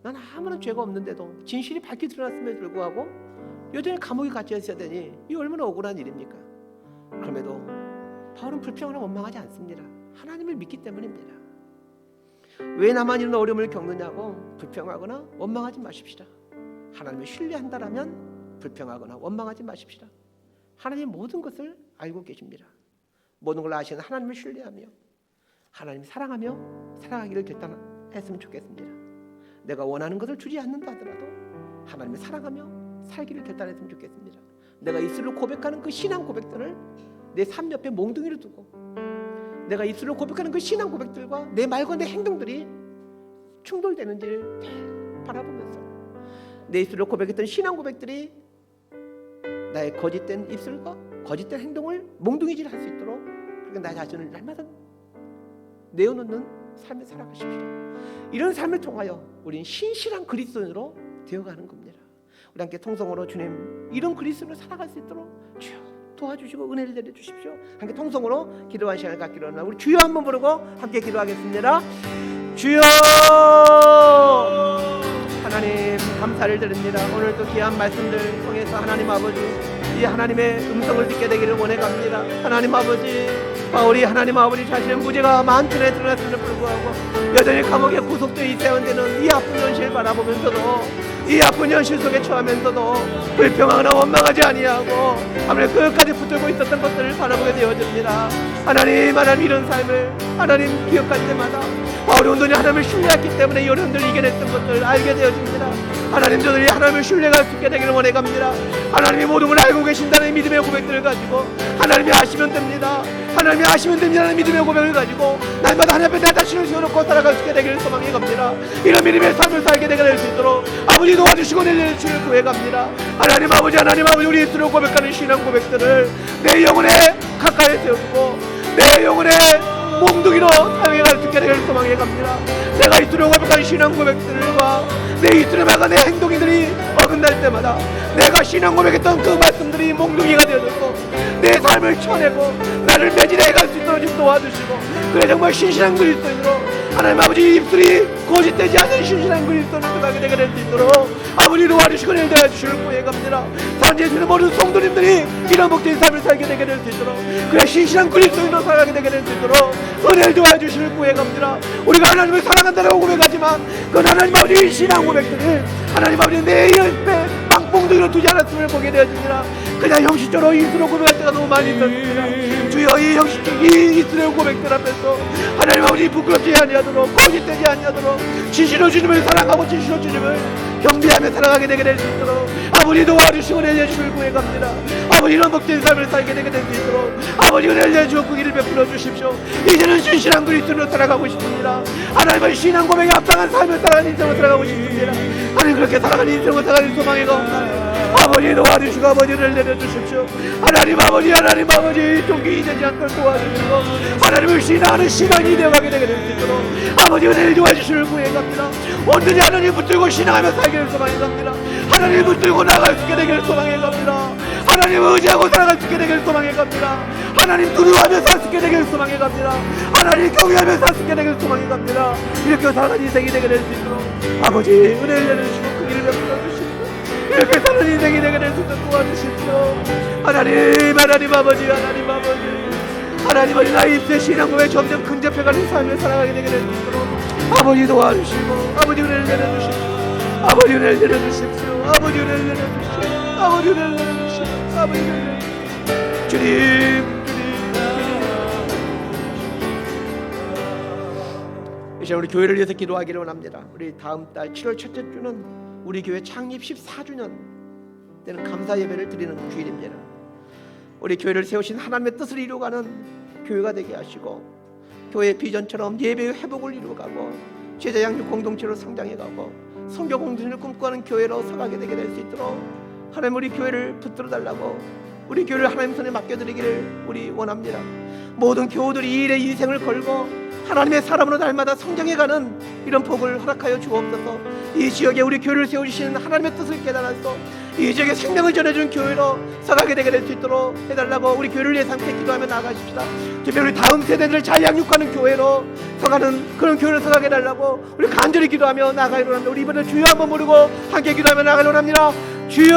난 아무런 죄가 없는데도 진실이 밝히 드러났음에도 불구하고 여전히 감옥에 갇혀 있어야 되니 이 얼마나 억울한 일입니까? 그럼에도 바울은 불평하거나 원망하지 않습니다. 하나님을 믿기 때문입니다. 왜 나만 이런 어려움을 겪느냐고 불평하거나 원망하지 마십시다. 하나님을 신뢰한다라면 불평하거나 원망하지 마십시다. 하나님 모든 것을 알고 계십니다. 모든 걸 아시는 하나님을 신뢰하며 하나님을 사랑하며 살아가기를 결단했으면 좋겠습니다. 내가 원하는 것을 주지 않는다 하더라도 하나님을 사랑하며 살기를 결단했으면 좋겠습니다. 내가 입술로 고백하는 그 신앙 고백들을 내 삶 옆에 몽둥이를 두고 내가 입술로 고백하는 그 신앙 고백들과 내 말과 내 행동들이 충돌되는지를 바라보면서 내 입술로 고백했던 신앙 고백들이 나의 거짓된 입술과 거짓된 행동을 몽둥이질 할 수 있도록 그렇게 나 자신을 날마다 내어놓는 삶을 살아가십시오. 이런 삶을 통하여 우리는 신실한 그리스도인으로 되어가는 겁니다. 우리 함께 통성으로 주님 이런 그리스도인으로 살아갈 수 있도록 주여 도와주시고 은혜를 내려주십시오. 함께 통성으로 기도하는 시간을 갖기로 합니다. 우리 주여 한번 부르고 함께 기도하겠습니다. 주여 하나님 감사를 드립니다. 오늘도 귀한 말씀들 통해서 하나님 아버지 이 하나님의 음성을 듣게 되기를 원해갑니다. 하나님 아버지 바울이 하나님 아버지 자신의 무죄가 만천에 드러났음에도 불구하고 여전히 감옥에 구속되어 있어야 되는 이 아픈 현실을 바라보면서도 이 아픈 현실 속에 처하면서도 불평하거나 원망하지 아니하고 하나님 끝까지 붙들고 있었던 것들을 바라보게 되어집니다. 하나님 이런 삶을 하나님 기억할 때마다 바울이 온전히 하나님을 신뢰했기 때문에 이 어려움들을 이겨냈던 것들을 알게 되어집니다. 하나님 저들이 하나님을 신뢰할 수 있게 되기를 원해갑니다. 하나님이 모든 걸 알고 계신다는 믿음의 고백들을 가지고 하나님이 아시면 됩니다. 하나님이 아시면 됩니다는 믿음의 고백을 가지고 날마다 하나님 앞에 내 자신을 세워놓고 살아갈 수 있게 되기를 소망해 갑니다. 이런 믿음의 삶을 살게 되게 될 수 있도록 아버지 도와주시고 내려주시길 구해갑니다. 하나님 아버지 우리 입술로 고백하는 신앙 고백들을 내 영혼에 가까이 세우고 내 영혼에 몽둥이로 사용해갈 수 있게 되기를 소망해 갑니다. 내가 입술로 고백하는 신앙 고백들과 내 입술에 막아 내 행동들이 어긋날 때마다 내가 신앙 고백했던 그 말씀들이 몽둥이가 되어졌고 내 삶을 쳐내고 나를 매진해 갈 수 있도록 좀 도와주시고 그래 정말 신실한 그리스도인으로 하나님 아버지 입술이 거짓되지 않는 신실한 그리스도인으로 가게 되게 될 수 있도록 아버지 도와주시고 내려 주시를 구해갑니다. 산지에서는 모든 성도님들이 이런 복된 삶을 살게 되게 될 수 있도록 그래 신실한 그리스도인으로 살아가게 되게 될 수 있도록 은혜를 도와주시를 구해갑니다. 우리가 하나님을 사랑한다라고 고백하지만 그 하나님 아버지 신앙 고백들을 하나님 아버지 내 옆에 빵봉둥이로 두지 않았음을 보게 되어집니다. 그냥 형식적으로 입술로 고백할 때가 너무 많이 있었습니다. 주여 이 형식적인 입술의 고백들 앞에서 하나님 아버지 부끄럽지 아니하도록 거짓되지 아니하도록 진실로 주님을 사랑하고 진실로 주님을 경배하며 살아가게 되게 될 수 있도록 아버지 도와주시고 내려주실 구해갑니다. 아버지 이런 복된 삶을 살게 되게 될 수 있도록 아버지 은혜를 내주시고 그 길을 베풀어 주십시오. 이제는 신실한 그리스도로 살아가고 싶습니다. 하나님의 신앙 고백에 합당한 삶을 살아가는 인생으로 살아가고 싶습니다. 하나님 그렇게 살아가는 인생으로 살아가는 소망이 가옵나다. 아버지 도와주시고 아버지를 내려주십시오. 하나님 아버지 종기 되지 않도록 도와주시고 하나님을 신앙하는 신앙이 되어가게 되게 될 수 있도록 아버지 은혜를 도와주시를 구해갑니다. 온전히 하나님 붙들고 신앙하며 살기를 소망해갑니다. 하나님 붙들고 나갈 수 있게 되기를 소망해갑니다. 하나님 의지하고 살아갈 수 있게 되기를 소망해갑니다. 하나님 두려워하며 살 수 있게 되기를 소망해갑니다. 하나님 경외하며 살 수 있게 되기를 소망해갑니다. 이렇게 살아가는 인생이 되게 될 수 있도록 아버지 은혜를 내려주시고 그 길을 베풀어 주십시오. 이렇게 사는 인생이 되게 될 수 있도록 도와주십시오. 하나님 아버지 나의 입술의 신앙 고백에 점점 근접해가는 삶을 살아가게 되게 될 수 있도록 아버지 도와주시고 아버지 은혜를 내려주십시오. 아버지 은혜를 내려주십시오. 아버지 은혜를 내려주십시오. 아버지 은혜를 내려주십시오. 아버지 은혜를 주님 이제 우리 교회를 위해서 기도하기를 원합니다. 우리 다음 달 7월 첫째 주는 우리 교회 창립 14주년 되는 감사 예배를 드리는 주일입니다. 우리 교회를 세우신 하나님의 뜻을 이루어가는 교회가 되게 하시고 교회의 비전처럼 예배의 회복을 이루어가고 제자 양육 공동체로 성장해가고 선교 공동체를 꿈꾸는 교회로 서가게 되게 될 수 있도록 하나님 우리 교회를 붙들어 달라고 우리 교회를 하나님 손에 맡겨드리기를 우리 원합니다. 모든 교우들이 이 일에 인생을 걸고 하나님의 사람으로 날마다 성장해가는 이런 복을 허락하여 주옵소서. 이 지역에 우리 교회를 세우시는 하나님의 뜻을 깨달아서 이 지역에 생명을 전해준 교회로 서가게 되게 될 수 있도록 해달라고 우리 교회를 위해서 함께 기도하며 나아가십시다. 특별히 우리 다음 세대들을 잘 양육하는 교회로 서가는 그런 교회로 서가게 해달라고 우리 간절히 기도하며 나아가기로 합니다. 우리 이번에 주여 한번 부르고 함께 기도하며 나아가기로 합니다. 주여!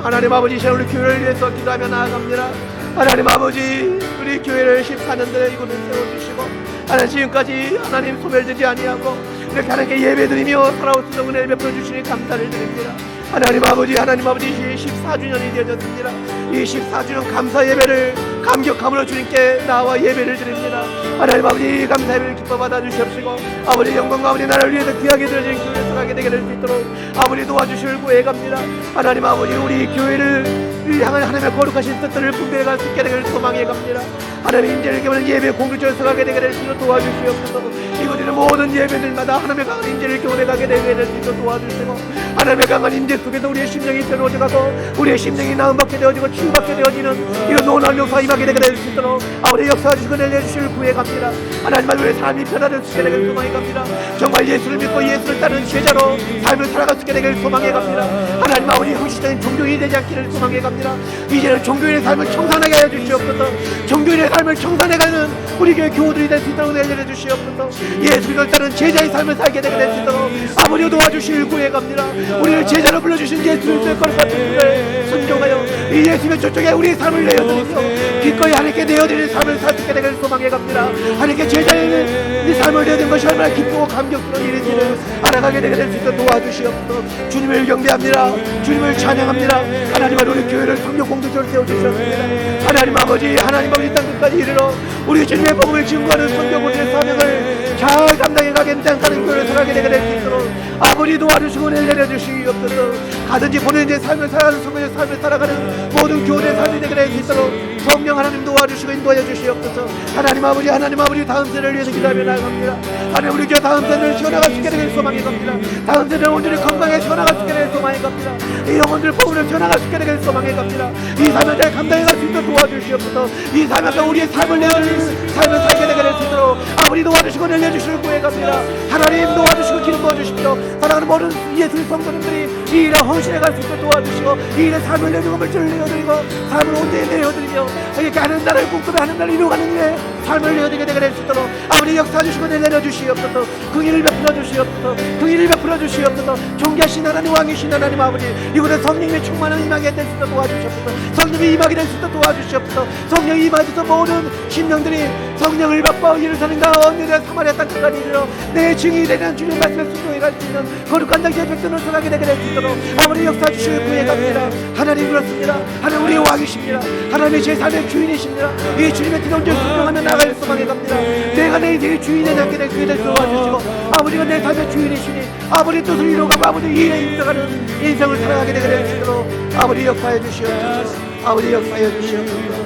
하나님 아버지, 이제 우리 교회를 위해서 기도하며 나아갑니다. 하나님 아버지, 우리 교회를 14년대 이곳에 세워주시고 하나님 지금까지 하나님 소멸되지 아니하고 이렇게 하나님께 예배드리며 살아올 수 있는 은혜를 베풀어 주시니 감사를 드립니다. 하나님 아버지 14주년이 되어졌습니다. 이 14주년 감사 예배를 감격함으로 주님께 나와 예배를 드립니다. 하나님 아버지 감사 예배를 기뻐 받아 주시옵시고 아버지 영광과 아버지 나라를 위해서 귀하게 드려진 교회에 서가게 되게 될 수 있도록 아버지 도와주실 구해갑니다. 하나님 아버지 우리 교회를 향한 하나님의 거룩하신 뜻들을 분별해 갈 수 있게 되기를 소망해 갑니다. 하나님 임재를 겸하는 예배 공동체에 서가게 되게 될 수 있도록 도와주시옵소서. 이곳에는 모든 예배들마다 하나님의 강한 임재를 경험해 가게 되게 될 수 있도록 도와주시고 하나님의 강한 임재 속에서 우리의 심령이 새로워져 가고 우리의 심령이 나음받게 되어지고 치유받게 되어지는 이런 놀라운 역사가 임하게 되게 될 수 있도록 아버지 역사해 주시고 내려주실 구해 갑니다. 하나님 우리의 삶이 변화될 수 있게 되기를 소망해 갑니다. 정말 예수를 믿고 예수를 따르는 제자로 삶을 살아갈 수 있게 되기를 소망해 갑니다. 하나님 아버지 형식적인 종교인이 되지 않기를 소망해 갑니다. 이제는 종교인의 삶을 청산하게 하여 주시옵소서. 종교인의 삶을 청산해가는 우리 교회 교우들이 될 수 있도록 내려 주시옵소서. 예수를 따르는 제자의 삶을 살게 되게 될 수 있도록 아버지 도와주실 구해 갑니다. 우리를 제자로 불러주신 예수의 거룩한 뜻을 순종하여 이 예수의 저쪽에 우리의 삶을 내어드리며 기꺼이 하나님께 내어드리는 삶을 살 수 있게 되기를 소망해 갑니다. 하나님께 제자의 이 삶을 내어드린 것이 얼마나 기쁘고 감격스러운 일인지를 알아가게 되게 될 수 있도록 도와주시옵소서. 주님을 경배합니다. 주님을 찬양합니다. 하나님 우리 교회를 성령 공동체로 세워주셨습니다. 하나님 아버지 땅 끝까지 이르러 우리 주님의 복음을 증거하는 성경보리의 사명을 잘 감당해 가게 땅가는 교회를 서가게 되게 될 수 있도록 아버지 도와주시고 내려주시옵소서. 가든지 보내는 삶을 살아가는 성도의 삶을 살아가는 모든 교회의 삶이 되게 될 수 있도록 성령 하나님 도와주시고 인도해 주시옵소서. 하나님 아버지 다음 세대를 위해서 기도하며 나아갑니다. 하나님 우리 교회 다음 세대를 지어나갈 수 있게 되길 소망해 갑니다. 다음 세대를 온전히 건강에 지어나갈 수 있게 되길 소망해 갑니다. 이 영혼들 복음을 지어나갈 수 있게 되길 소망해 갑니다. 이 삶을 잘 감당해 갈 수 있도록 도와주시옵소서. 이 삶에서 우리의 삶을 내어드리는 삶을 살게 되게 될 수 있도록 아버지 도와주시고 내려주시길 구해 갑니다. 하나님 도와주시고 기름 부어주십시오. 사랑하는 모든 예수의 성도님들이 이 일에 헌신해 갈 수 있도록 도와주시고 이 일에 삶을 내주고 물질을 내어드리고 삶을 온전히 내어드리며 이렇게 하는 나라를 꿈꾸며 하는 나라를 이루어가는 일에 삶을 내어드리게 되게 될 수 있도록 아버지 역사주시고 내려주시옵소서. 긍휼을 베풀어 주시옵소서. 긍휼을 베풀어 주시옵소서. 존귀하신 하나님 왕이신 하나님 아버지 이곳에 성령님의 충만한 임하게 될 수 있도록 도와주시옵소서. 성령이 임하게 될 수 있도록 도와주시옵소서. 성령이 임하셔서 모든 심령들이 성령을 받고 예루살렘과 언니를 사마리아 땅까지 이르러 내 증인이 되는 주님 말씀을 순종해 갈 수 있는 거룩한 당시의 백성을 전하게 되게 될 수 있도록 아버지 역사 주시길 구해 갑니다. 하나님 그렇습니다. 하나님 우리의 왕이십니다. 하나님의 제 삶의 주인이십니다. 이 주님의 뜻을 온전히 순종하며 나갈 소망해 갑니다. 내가 내 인생의 주인이 되게 될 그에 대해서 도와주시고 아버지가 내 삶의 주인이시니 아버지 뜻을 이루어가고 아버지 일에 입장하는 인생을 살아가게 되게 될 수 있도록 아버지 역사해 주시옵소서. 아버지 역사해 주시옵소서.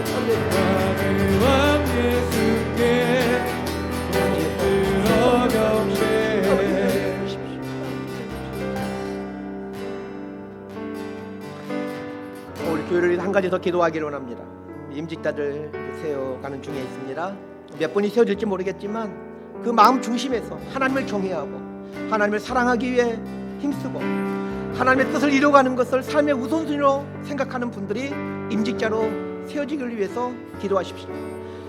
우리 교회를 한 가지 더 기도하기를 원합니다. 임직자들 세워가는 중에 있습니다. 몇 분이 세워질지 모르겠지만 그 마음 중심에서 하나님을 경외하고 하나님을 사랑하기 위해 힘쓰고 하나님의 뜻을 이루어가는 것을 삶의 우선순위로 생각하는 분들이 임직자로 세워지기를 위해서 기도하십시오.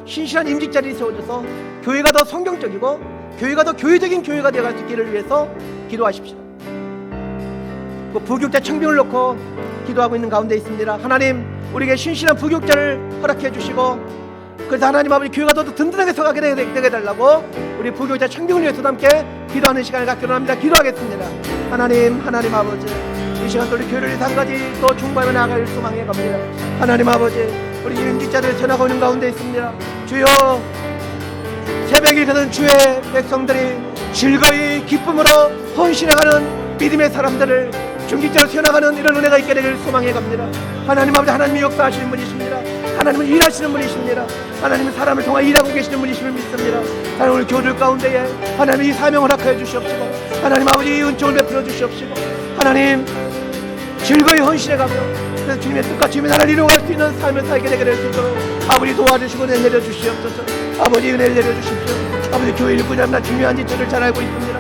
신실한 임직자들이 세워져서 교회가 더 성경적이고 교회가 더 교회적인 교회가 되어갈 수 있기를 위해서 기도하십시오. 그 부교육자 청빙을 놓고 기도하고 있는 가운데 있습니다. 하나님 우리에게 신실한 부교육자를 허락해 주시고 그래서 하나님 아버지 교회가 더 든든하게 서가게 되게 해달라고 우리 부교육자 청빙을 위해서 함께 기도하는 시간을 갖기로 합니다. 기도하겠습니다. 하나님 아버지 이 시간 우리 교회를 위해서 한 가지 더 충고하며 나아갈 소망해 갑니다. 하나님 아버지 우리 임직자들을 전하고 있는 가운데 있습니다. 주여 새벽이 되는 주의 백성들이 즐거이 기쁨으로 헌신해가는 믿음의 사람들을 중직자로 세워나가는 이런 은혜가 있게 되길 소망해 갑니다. 하나님 아버지 하나님이 역사하시는 분이십니다. 하나님은 일하시는 분이십니다. 하나님은 사람을 통해 일하고 계시는 분이심을 믿습니다. 하나님 오늘 교들 가운데에 하나님 이 사명을 허락하여 주시옵시고 하나님 아버지 이 은총을 베풀어 주시옵시고 하나님 즐거이 헌신해가며 주님의 뜻과 주님의 나라를 이루어갈 수 있는 삶을 살게 되게 될 수 있도록 아버지 도와주시고 은혜 내려주시옵소서. 아버지 은혜를 내려주십시오. 아버지 교회 일꾼이랍니다. 중요한 일들을 잘 알고 있습니다.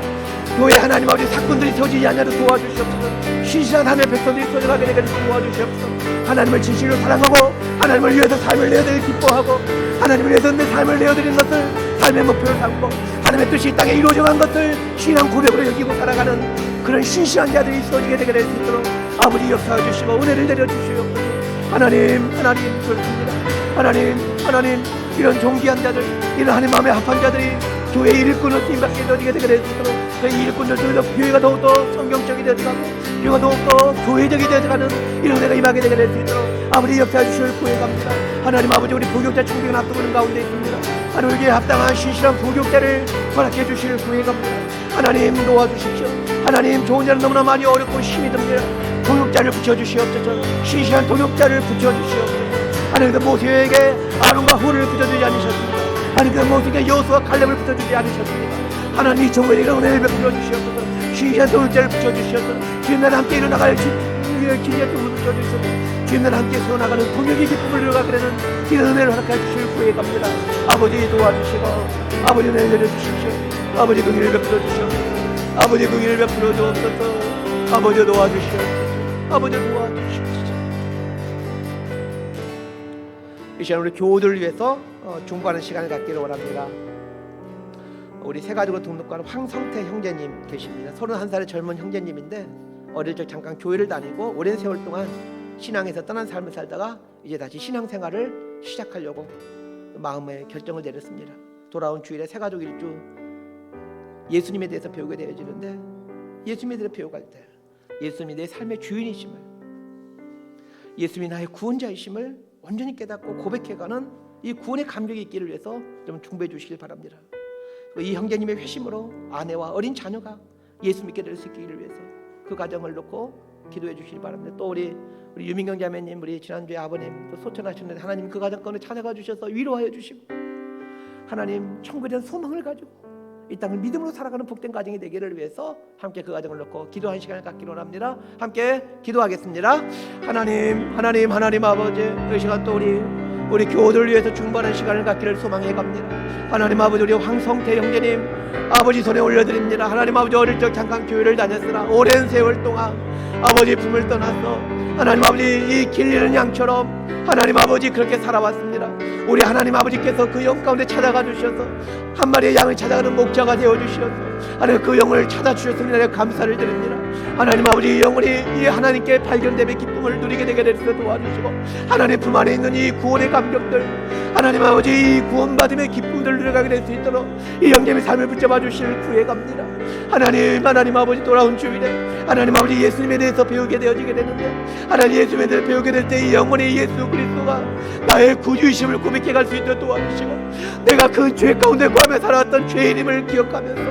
교회 하나님 아버지 사건들이 터지지 않냐도 도와주시옵소서. 신실한 하나님의 백성들이 소중하게 되게 도와주시옵소서. 하나님을 진실로 사랑하고 하나님을 위해서 삶을 내어드릴 기뻐하고 하나님을 위해서 내 삶을 내어드리는 것을 삶의 목표로 삼고 하나님의 뜻이 이 땅에 이루어져간 것을 신앙 고백으로 여기고 살아가는 그런 신실한 자들이 있어지게 되게 될 수 있도록 아버지 역사해 주시고 은혜를 내려주시옵소서. 하나님 그렇습니다. 하나님 이런 존귀한 자들 이런 하나님 마음에 합한 자들이 교회 일꾼으로 쓰임받게 되게 되게 될 수 있도록 그 일꾼들도 교회가 더욱더 성경적이 되어가고 교회가 더욱더 교회적이 되어가는 이런 은혜가 임하게 되게 될 수 있도록 아버지 역사해 주시길 구해갑니다. 하나님 아버지 우리 부교육자 총회가 앞두고는 가운데 있습니다. 하나님 우리에게 합당한 신실한 부교육자를 허락해 주시길 구해갑니다. 하나님 도와주십시오. 하나님 좋은 자는 너무나 많이 어렵고 힘이 듭니다. 동역자를 붙여주시옵소서. 신실한 동역자를 붙여주시옵소서. 하나님 그 모세에게 아론과 홀을 붙여주지 않으셨습니다. 하나님 그 모세에게 여호수아와 칼렙을 붙여주지 않으셨습니다. 하나님 이 정부에 이런 은혜를 베풀어 주시옵소서. 신실한 동역자를 붙여주시옵소서. 주님과 함께 일어나갈 기회의 꿈을 붙여주시옵소서. 주님과 함께 세워나가는 동역의 기쁨을 누려가게 되는 이런 은혜를 허락해 주실 구해갑니다. 아버지 도와주시고 아버지 은혜를 내려주십시오. 아버지 긍휼을 베풀어 주시옵소서. 아버지 긍휼을 베풀어 주옵소서. 아버지 도와주시옵소서. 아버지 도와주시옵소서. 이 시간 우리 교우들을 위해서 중보하는 시간을 갖기를 원합니다. 우리 새가족으로 등록한 황성태 형제님 계십니다. 31살의 젊은 형제님인데 어릴 적 잠깐 교회를 다니고 오랜 세월 동안 신앙에서 떠난 삶을 살다가 이제 다시 신앙생활을 시작하려고 마음의 결정을 내렸습니다. 돌아온 주일에 새가족 일주 예수님에 대해서 배우게 되어지는데 예수님에 대해서 배워갈 때 예수님이 내 삶의 주인이심을 예수님이 나의 구원자이심을 온전히 깨닫고 고백해가는 이 구원의 감격이 있기를 위해서 좀 중보해 주시길 바랍니다. 이 형제님의 회심으로 아내와 어린 자녀가 예수 믿게 될 수 있기를 위해서 그 가정을 놓고 기도해 주시길 바랍니다. 또 우리 유민경 자매님, 우리 지난주에 아버님 또 소천하셨는데 하나님 그 가정 가운데 찾아가 주셔서 위로하여 주시고 하나님 천국에 대한 소망을 가지고 이 땅을 믿음으로 살아가는 복된 가정이 되기를 위해서 함께 그 가정을 놓고 기도하는 시간을 갖기로 합니다. 함께 기도하겠습니다. 하나님 아버지 이 시간 또 우리 교우들을 위해서 중보하는 시간을 갖기를 소망해 갑니다. 하나님 아버지 우리 황성태 형제님 아버지 손에 올려드립니다. 하나님 아버지 어릴 적 잠깐 교회를 다녔으나 오랜 세월 동안 아버지 품을 떠나서 하나님 아버지 이 길 잃은 양처럼 하나님 아버지 그렇게 살아왔습니다. 우리 하나님 아버지께서 그 영 가운데 찾아가 주셔서 한 마리의 양을 찾아가는 목자가 되어주셔서 하나님 그 영을 찾아주셨습니다. 감사를 드립니다. 하나님 아버지 이 영혼이 이 하나님께 발견됨의 기쁨을 누리게 되게 될 수 도와주시고 하나님 품 안에 있는 이 구원의 감격들 하나님 아버지 이 구원받음의 기쁨들을 누려가게 될 수 있도록 이 형제의 삶을 붙잡아 주실 구해갑니다. 하나님 아버지 돌아온 주일에 하나님 아버지 예수님에 대해서 배우게 되어지게 되는데 하나님 예수님에 대해서 배우게 될 때 이 영혼이 예수 그리스도가 나의 구주이심을 고백해 갈 수 있도록 도와주시고 내가 그 죄 가운데 구하며 살아왔던 죄인임을 기억하면서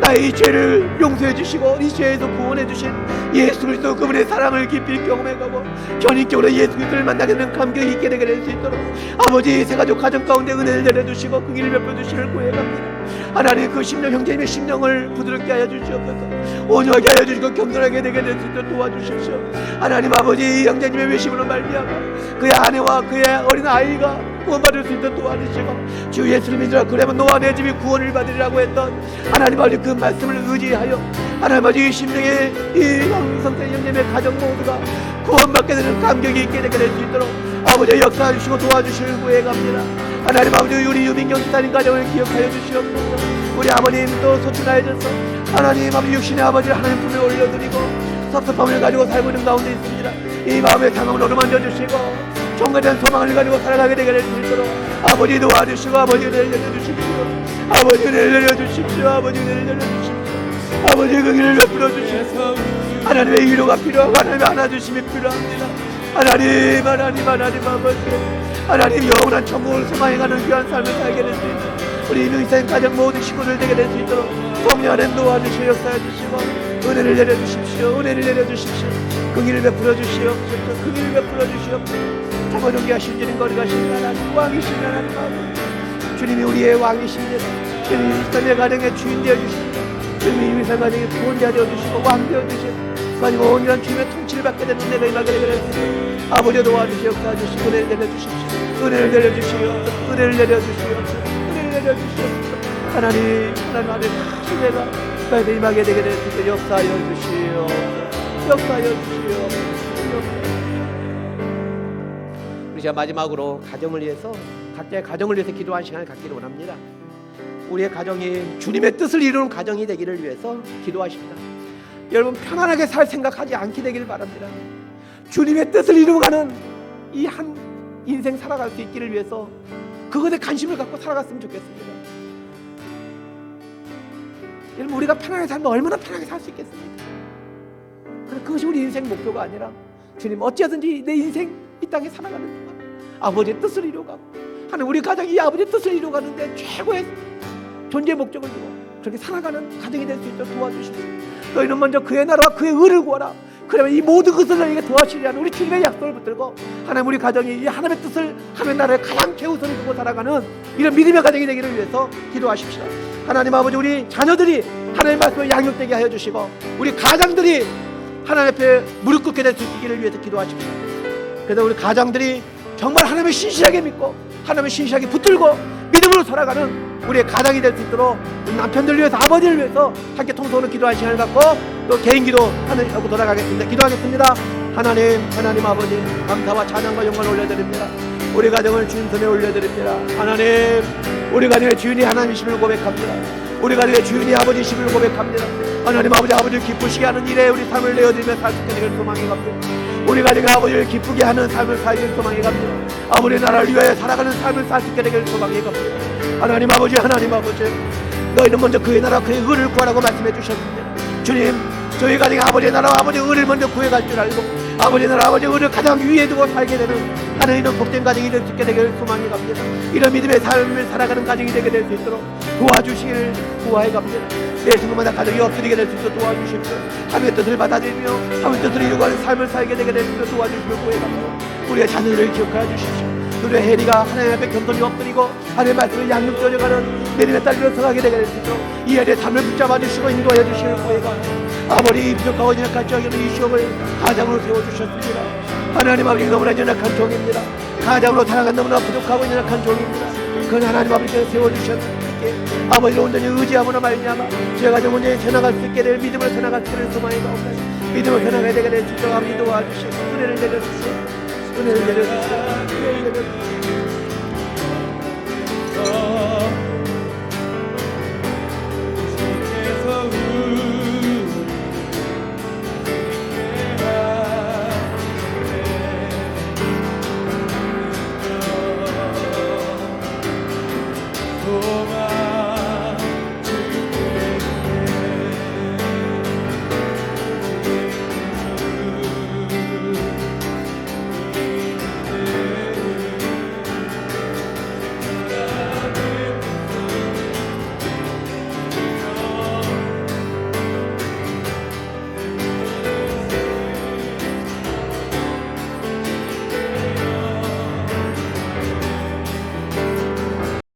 나의 이 죄를 용서해 주시고 이 죄에서 구원해 주신 예수 그리스도 그분의 사랑을 깊이 경험해가고 전인격으로 예수 그리스도를 만나게 되는 감격이 있게 되게 될 수 있도록 아버지 새가족 가정 가운데 은혜를 내려주시고 그 길을 베풀어 주시를 구해갑니다. 하나님 그 심령 형제님의 심령을 부드럽게 하여 주시옵소서. 온유하게 하여 주시고 겸손하게 되게 될 수 있도록 도와주십시오. 하나님 아버지 형제님의 외심으로 말미암아 그의 아내와 그의 어린 아이가 구원받을 수 있도록 도와주시고 주 예수를 믿으라 그러면 너와 내 집이 구원을 받으리라고 했던 하나님 아버지 그 말씀을 의지하여 하나님 아버지 이 심령의 이 황성태 형제님의 가정 모두가 구원받게 되는 감격이 있게 되게 될 수 있도록 아버지 역사해 주시고 도와주시길 구해갑니다. 하나님 아버지 우리 유민경 지사님 가정을 기억하여 주시옵소서. 우리 아버님 또 소천하여져서 하나님 아버지 육신의 아버지를 하나님 품에 올려드리고 섭섭함을 가지고 살고 있는 가운데 있습니다. 이 마음의 상황을 어루만져 주시고 정거에 대한 소망을 가지고 살아가게 되게 될 수 있도록 아버지 도와주시고 아버지 은혜를 내려주십시오. 아버지 은혜를 내려주십시오. 아버지 은혜를 내려주십시오. 아버지 그 길을 베풀어 주십시오. 하나님의 위로가 필요하고 하나님의 안아주심이 필요합니다. 하나님 아버지 하나님 영원한 천국을 소망해가는 귀한 삶을 살게 될 수 있는 우리 이명희사님 가정 모든 식구들 되게 될 수 있도록 성령 안에 도와주시고 역사해 주시고 은혜를 내려주십시오. 은혜를 내려주십시오. 그 길을 베풀어 주시옵소서. 그 길을 베풀어 주시옵소서. 참아존귀 하신 주님 거리 가신 하나님 왕이신 하나님 아버지 주님이 우리의 왕이십니다. 주님이 이 삶의 가정의 주인 되어주시고 주님이 이명희사님 가정의 구원자 되어주시고 왕 되어주시고 마지막 온전한 주님의 통치를 받게 되는 내가 임하게 되겠습니다. 아버지 도와주시오. 역사해 주시고 은혜를 내려주십시오. 은혜를 내려주시오. 은혜를 내려주시오. 은혜를 내려주시오. 하나님 안에 신뢰가 가운데 임하게 되게 될 수 있도록 역사하여 주시오. 역사하여 주시오. 우리 자 마지막으로 가정을 위해서 각자의 가정을 위해서 기도하는 시간을 갖기를 원합니다. 우리의 가정이 주님의 뜻을 이루는 가정이 되기를 위해서 기도하십니다. 여러분 편안하게 살 생각하지 않게 되기를 바랍니다. 주님의 뜻을 이루어가는 이 한 인생 살아갈 수 있기를 위해서 그것에 관심을 갖고 살아갔으면 좋겠습니다. 여러분 우리가 편하게 살면 얼마나 편하게 살 수 있겠습니까? 그런데 그것이 우리 인생 목표가 아니라 주님 어찌하든지 내 인생 이 땅에 살아가는 동안 아버지의 뜻을 이루어가고 하는 우리 가정이 이 아버지의 뜻을 이루어가는데 최고의 존재 목적을 두고 그렇게 살아가는 가정이 될 수 있도록 도와주십시오. 너희는 먼저 그의 나라와 그의 의를 구하라. 그러면 이 모든 것을 너희에게 도와주시리라는 우리 주님의 약속을 붙들고 하나님 우리 가정이 이 하나님의 뜻을 하나님의 나라를 가장 최우선을 두고 살아가는 이런 믿음의 가정이 되기를 위해서 기도하십시다. 하나님 아버지 우리 자녀들이 하나님의 말씀을 양육되게 하여 주시고 우리 가장들이 하나님 앞에 무릎 꿇게 될 수 있기를 위해서 기도하십시다. 그래서 우리 가장들이 정말 하나님을 신실하게 믿고 하나님을 신실하게 붙들고 믿음으로 살아가는 우리의 가장이 될 수 있도록 남편들 위해서 아버지를 위해서 함께 통성으로 기도할 시간을 갖고 또 개인 기도 하고 돌아가겠습니다. 기도하겠습니다. 하나님 아버지 감사와 찬양과 영광을 올려드립니다. 우리 가정을 주님 손에 올려드립니다. 하나님 우리 가정의 주인이 하나님이심을 고백합니다. 우리 가정의 주인이 아버지이심을 고백합니다. 하나님 아버지를 기쁘시게 하는 일에 우리 삶을 내어드리며 살 수 있게 되길 소망해 갑니다. 우리 가정의 아버지를 기쁘게 하는 삶을 살길 소망해 갑니다. 아버지의 나라를 위하여 살아가는 삶을 살 수 있게 되길 소망해 갑니다. 하나님 아버지 너희는 먼저 그의 나라와 그의 의를 구하라고 말씀해 주셨습니다. 주님 저희 가정의 아버지의 나라와 아버지의 의를 먼저 구해갈 줄 알고 아버지의 나라 아버지의 의를 가장 위에 두고 살게 되는 하나님은 복된 가정이 될 수 있게 되길 소망해 갑니다. 이런 믿음의 삶을 살아가는 가정이 되게 될 수 있도록 도와주시기를 구하해 갑니다. 내 성도마다 가정이 엎드리게 될 수 있도록 도와주십시오. 하나님의 뜻을 받아들이며 하나님의 뜻을 이루어가는 삶을 살게 되게 될 수 있도록 도와주시며 구해 갑니다. 우리의 자녀들을 기억하여 주십시오. 우리의 혜리가 하나님 앞에 겸손히 엎드리고 하나님의 말씀을 양육되어가는 내림의 딸로 서가게 되게 될 수 있도록 이 혜리의 삶을 붙잡아 주시고 인도하여 주시길 구해 갑니다. 아버지 부족하고 연약한 저에게는 이 시험을 가장으로 세워주셨습니다. 하나님 아버지 너무나 연약한 종입니다. 가장으로 살아간 너무나 부족하고 연약한 종입니다. 그건 하나님 아버지께서 세워주셨기에 아버지를 온전히 의지하거나 말미암아 제 가정 온전히 세나갈 수 있게 될 믿음을 세나갈 수 있는 소망이 나옵니다. 믿음을 세나가야 되게 될 수 있도록 아버지 도와주시고 은혜를 내려주시고 은혜를 내려주시고 은혜를 내려주시고